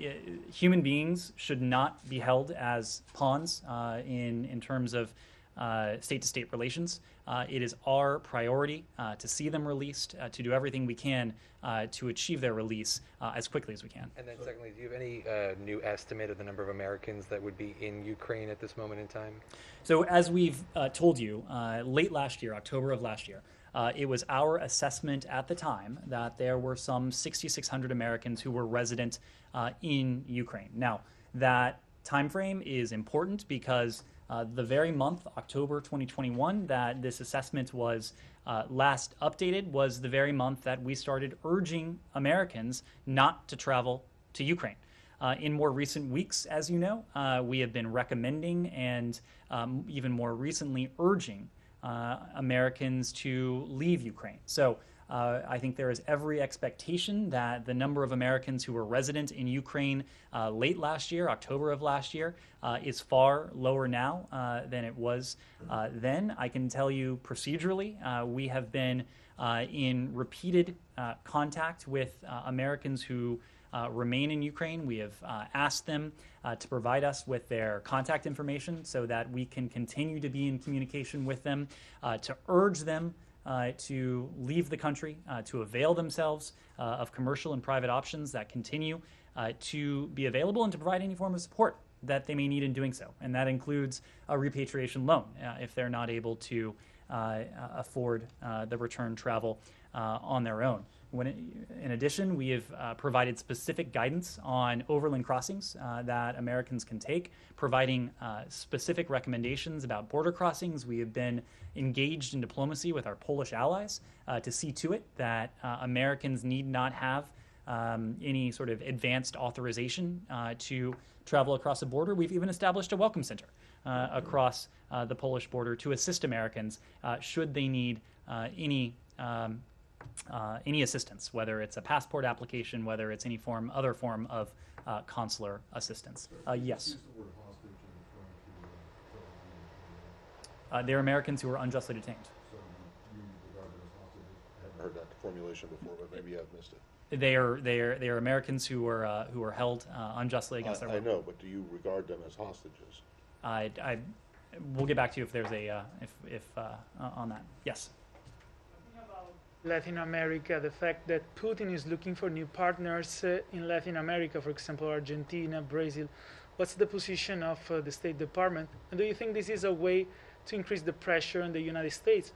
human beings should not be held as pawns in terms of state-to-state relations. It is our priority to see them released, to do everything we can to achieve their release as quickly as we can. And then secondly, do you have any new estimate of the number of Americans that would be in Ukraine at this moment in time? So as we've told you, late last year, October of last year, it was our assessment at the time that there were some 6,600 Americans who were resident in Ukraine. Now, that time frame is important because the very month, October 2021, that this assessment was last updated was the very month that we started urging Americans not to travel to Ukraine. In more recent weeks, as you know, we have been recommending and even more recently urging Americans to leave Ukraine. So I think there is every expectation that the number of Americans who were resident in Ukraine late last year, October of last year, is far lower now than it was then. I can tell you procedurally, we have been in repeated contact with Americans who remain in Ukraine. We have asked them to provide us with their contact information so that we can continue to be in communication with them, to urge them to leave the country, to avail themselves of commercial and private options that continue to be available, and to provide any form of support that they may need in doing so. And that includes a repatriation loan if they're not able to afford the return travel on their own. In addition, we have provided specific guidance on overland crossings that Americans can take, providing specific recommendations about border crossings. We have been engaged in diplomacy with our Polish allies to see to it that Americans need not have any sort of advanced authorization to travel across the border. We've even established a welcome center across the Polish border to assist Americans should they need any assistance, whether it's a passport application, whether it's any other form of consular assistance. Yes. They're Americans who are unjustly detained. I haven't heard that formulation before, but maybe I've missed it. They are Americans who are held unjustly against their will. I know, but do you regard them as hostages? We'll get back to you if there's on that. Yes. Latin America, the fact that Putin is looking for new partners in Latin America, for example, Argentina, Brazil. What's the position of the State Department? And do you think this is a way to increase the pressure on the United States?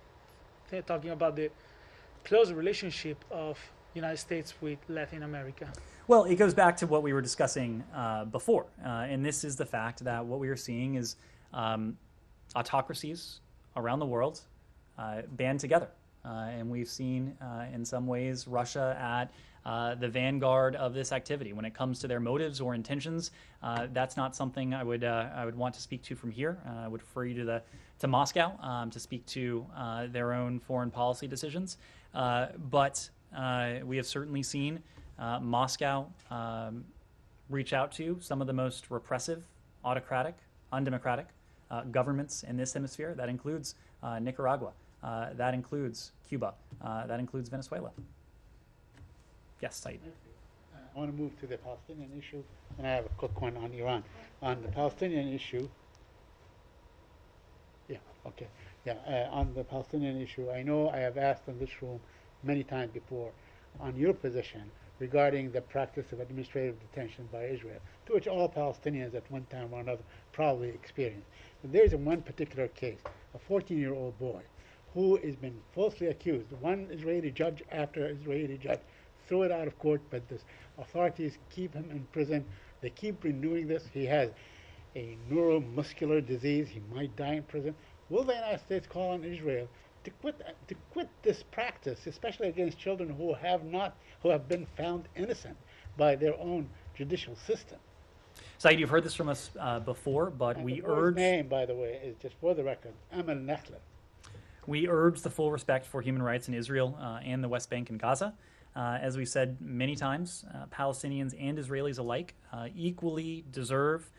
Talking about the close relationship of United States with Latin America. Well, it goes back to what we were discussing before, and this is the fact that what we are seeing is autocracies around the world band together. And we've seen, in some ways, Russia at the vanguard of this activity. When it comes to their motives or intentions, that's not something I would want to speak to from here. I would refer you to Moscow to speak to their own foreign policy decisions. But we have certainly seen Moscow reach out to some of the most repressive, autocratic, undemocratic governments in this hemisphere. That includes Nicaragua. That includes Cuba. That includes Venezuela. Yes, Said. I want to move to the Palestinian issue, and I have a quick one on Iran. On the Palestinian issue, on the Palestinian issue, I know I have asked in this room many times before on your position regarding the practice of administrative detention by Israel, to which all Palestinians at one time or another probably experienced. But there's one particular case, a 14-year-old boy who has been falsely accused. One Israeli judge after Israeli judge threw it out of court, but the authorities keep him in prison. They keep renewing this. He has a neuromuscular disease. He might die in prison. Will the United States call on Israel to quit this practice, especially against children who have been found innocent by their own judicial system? Said, you've heard this from us before, but and we the urge. name, by the way, is just for the record, Amal Nakhla. We urge the full respect for human rights in Israel and the West Bank and Gaza. As we've said many times, Palestinians and Israelis alike equally deserve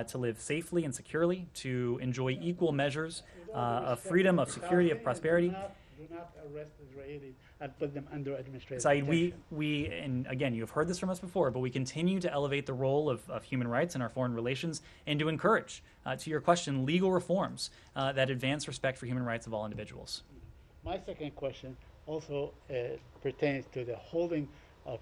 to live safely and securely, to enjoy equal measures of freedom, of security, of prosperity. do not arrest Israelis and put them under administrative Saeed, detention. and again, you've heard this from us before, but we continue to elevate the role of human rights in our foreign relations and to encourage, to your question, legal reforms that advance respect for human rights of all individuals. My second question also pertains to the holding of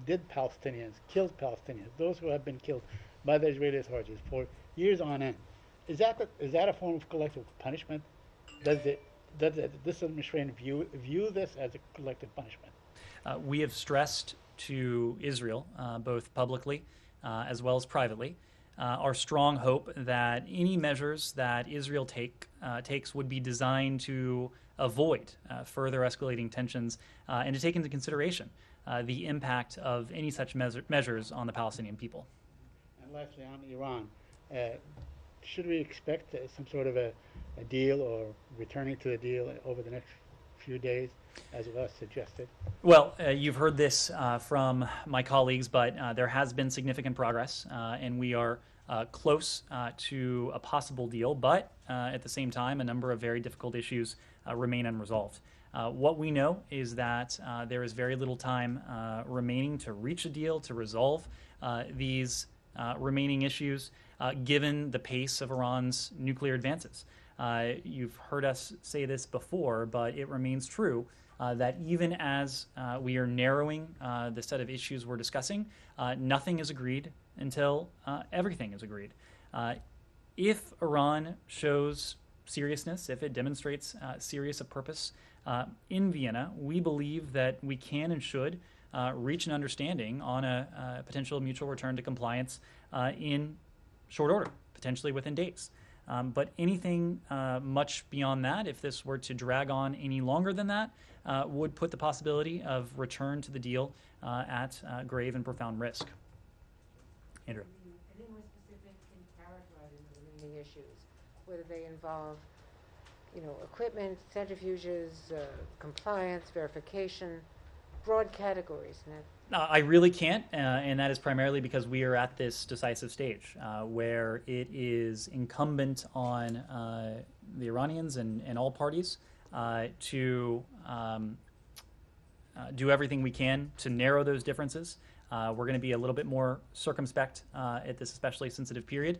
dead Palestinians, killed Palestinians, those who have been killed by the Israeli authorities for years on end. Is that a form of collective punishment? Does this administration view this as a collective punishment? We have stressed to Israel, both publicly as well as privately, our strong hope that any measures that Israel takes would be designed to avoid further escalating tensions and to take into consideration the impact of any such measures on the Palestinian people. And lastly, on Iran, should we expect some sort of a deal or returning to the deal over the next few days, as was suggested? Well, you've heard this from my colleagues, but there has been significant progress, and we are close to a possible deal, but at the same time, a number of very difficult issues remain unresolved. What we know is that there is very little time remaining to reach a deal, to resolve these remaining issues, given the pace of Iran's nuclear advances. You've heard us say this before, but it remains true that even as we are narrowing the set of issues we're discussing, nothing is agreed until everything is agreed. If Iran shows seriousness, if it demonstrates serious of purpose in Vienna, we believe that we can and should reach an understanding on a potential mutual return to compliance in short order, potentially within days. But anything much beyond that, if this were to drag on any longer than that, would put the possibility of return to the deal at grave and profound risk. Andrew. Any more specific in characterizing the remaining issues, whether they involve, equipment, centrifuges, compliance, verification, broad categories? I really can't, and that is primarily because we are at this decisive stage where it is incumbent on the Iranians and all parties to do everything we can to narrow those differences. We're going to be a little bit more circumspect at this especially sensitive period.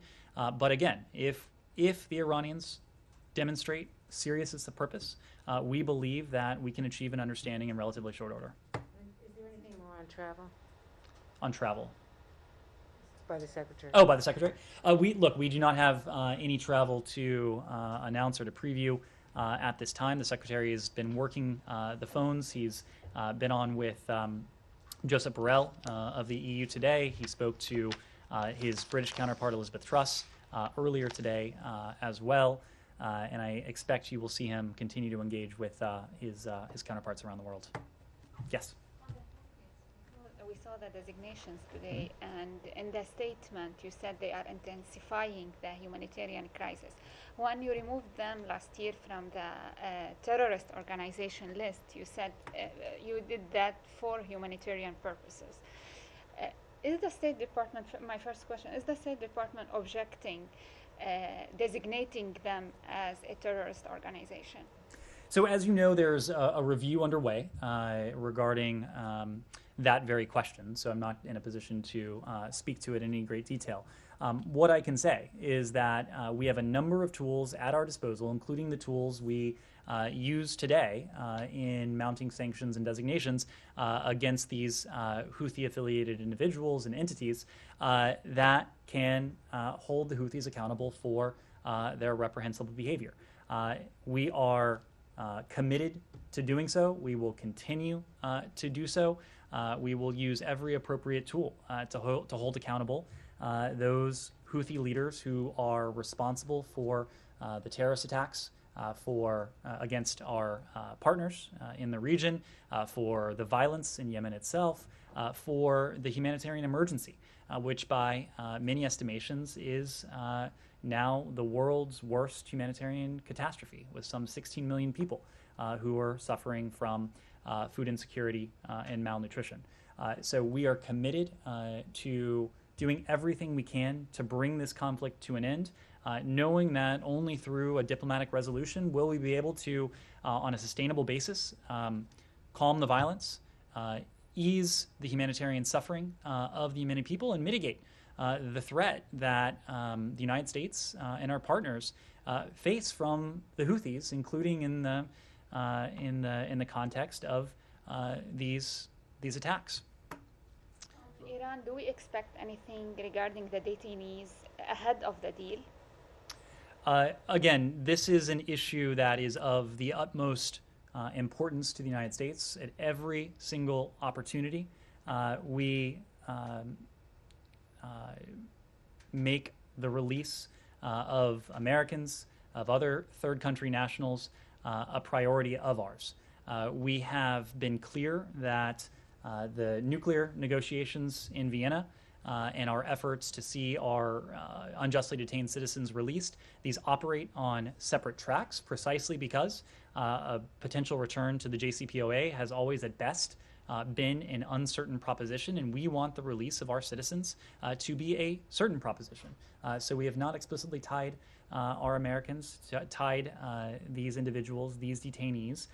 But again, if the Iranians demonstrate seriousness of purpose, we believe that we can achieve an understanding in relatively short order. Is there anything more on travel? On travel. By the Secretary. Oh, by the Secretary? We do not have any travel to announce or to preview at this time. The Secretary has been working the phones. He's been on with Joseph Borrell of the EU today. He spoke to his British counterpart, Elizabeth Truss, earlier today as well. And I expect you will see him continue to engage with his counterparts around the world. Yes? We saw the designations today, and in the statement you said they are intensifying the humanitarian crisis. When you removed them last year from the terrorist organization list, you said you did that for humanitarian purposes. Is the State Department, my first question, is the State Department objecting designating them as a terrorist organization? So as you know, there's a review underway regarding that very question, so I'm not in a position to speak to it in any great detail. What I can say is that we have a number of tools at our disposal, including the tools we use today in mounting sanctions and designations against these Houthi-affiliated individuals and entities that can hold the Houthis accountable for their reprehensible behavior. We are committed to doing so. We will continue to do so. We will use every appropriate tool to hold accountable those Houthi leaders who are responsible for the terrorist attacks against our partners in the region, for the violence in Yemen itself, for the humanitarian emergency, which by many estimations is now the world's worst humanitarian catastrophe, with some 16 million people who are suffering from food insecurity and malnutrition. So we are committed to doing everything we can to bring this conflict to an end knowing that only through a diplomatic resolution will we be able to, on a sustainable basis, calm the violence, ease the humanitarian suffering of the Yemeni people, and mitigate the threat that the United States and our partners face from the Houthis, including in the context of these attacks. Iran, do we expect anything regarding the detainees ahead of the deal? Again, this is an issue that is of the utmost importance to the United States. At every single opportunity, we make the release of Americans, of other third country nationals, a priority of ours. We have been clear that the nuclear negotiations in Vienna and our efforts to see our unjustly detained citizens released, these operate on separate tracks precisely because a potential return to the JCPOA has always at best been an uncertain proposition, and we want the release of our citizens to be a certain proposition. So we have not explicitly tied our Americans, tied these individuals, these detainees,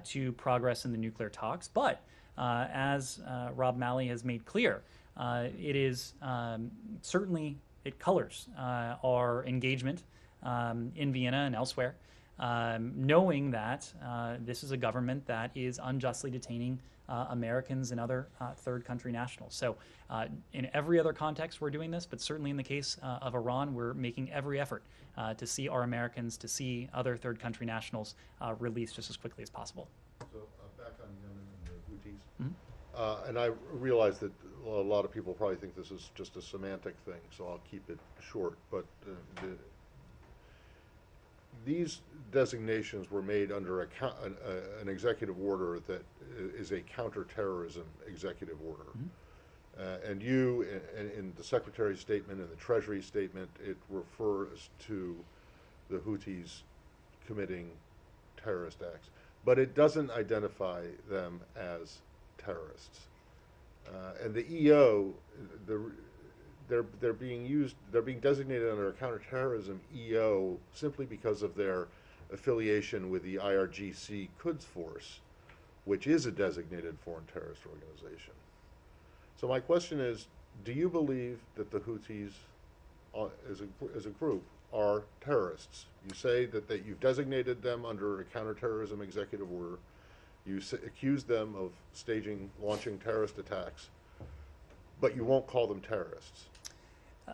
to progress in the nuclear talks. But as Rob Malley has made clear, it is certainly, it colors our engagement in Vienna and elsewhere, knowing that this is a government that is unjustly detaining Americans and other third country nationals. So in every other context we're doing this, but certainly in the case of Iran, we're making every effort to see our Americans, to see other third country nationals released just as quickly as possible. So back on Yemen and the Houthis. And I realize that a lot of people probably think this is just a semantic thing, so I'll keep it short. But these designations were made under an executive order that is a counterterrorism executive order. And you, in the Secretary's statement and the Treasury statement, it refers to the Houthis committing terrorist acts. But it doesn't identify them as terrorists. And the EO, they're being designated under a counterterrorism EO simply because of their affiliation with the IRGC Quds Force, which is a designated foreign terrorist organization. So my question is, do you believe that the Houthis, as a group, are terrorists? You say that you've designated them under a counterterrorism executive order. You accuse them of launching terrorist attacks, but you won't call them terrorists.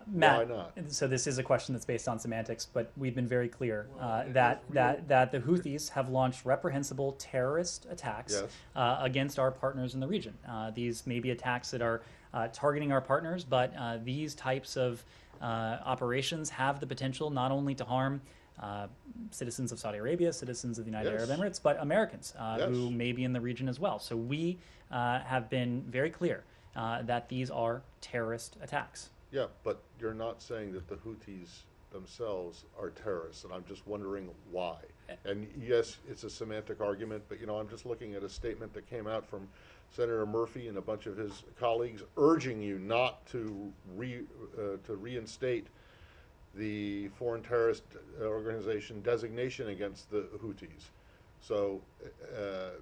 Matt, why not? So this is a question that's based on semantics, but we've been very clear that the Houthis have launched reprehensible terrorist attacks against our partners in the region. These may be attacks that are targeting our partners, but these types of operations have the potential not only to harm citizens of Saudi Arabia, citizens of the United Arab Emirates, but Americans who may be in the region as well. So we have been very clear that these are terrorist attacks. Yeah, but you're not saying that the Houthis themselves are terrorists, and I'm just wondering why. And yes, it's a semantic argument, but I'm just looking at a statement that came out from Senator Murphy and a bunch of his colleagues urging you not to reinstate the foreign terrorist organization designation against the Houthis. So,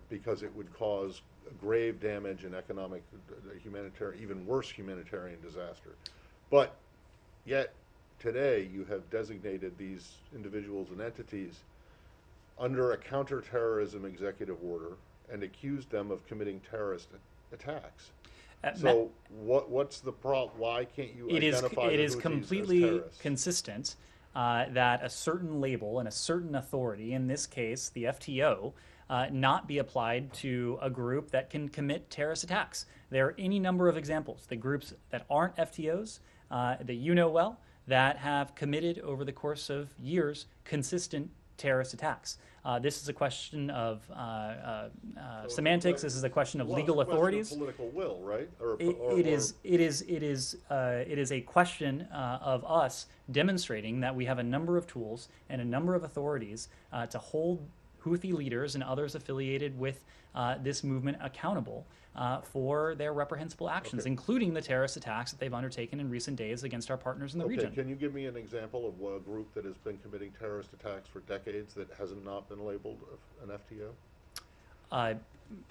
because it would cause grave damage and economic, humanitarian, even worse humanitarian disaster. But yet, today, you have designated these individuals and entities under a counterterrorism executive order and accused them of committing terrorist attacks. So what's the problem? Why can't you identify the Houthis as terrorists? It is completely consistent that a certain label and a certain authority, in this case the FTO, not be applied to a group that can commit terrorist attacks. There are any number of examples. The groups that aren't FTOs, that you know well, that have committed over the course of years consistent terrorist attacks. This is a question of semantics. This is a question of legal authorities. Political will, right? It is a question of us demonstrating that we have a number of tools and a number of authorities to hold Houthi leaders and others affiliated with this movement accountable for their reprehensible actions, Okay. including the terrorist attacks that they've undertaken in recent days against our partners in the Okay, region. can you give me an example of a group that has been committing terrorist attacks for decades that hasn't not been labeled an FTO?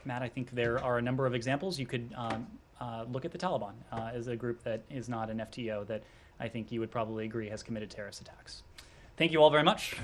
Matt, I think there are a number of examples. You could look at the Taliban as a group that is not an FTO that I think you would probably agree has committed terrorist attacks. Thank you all very much.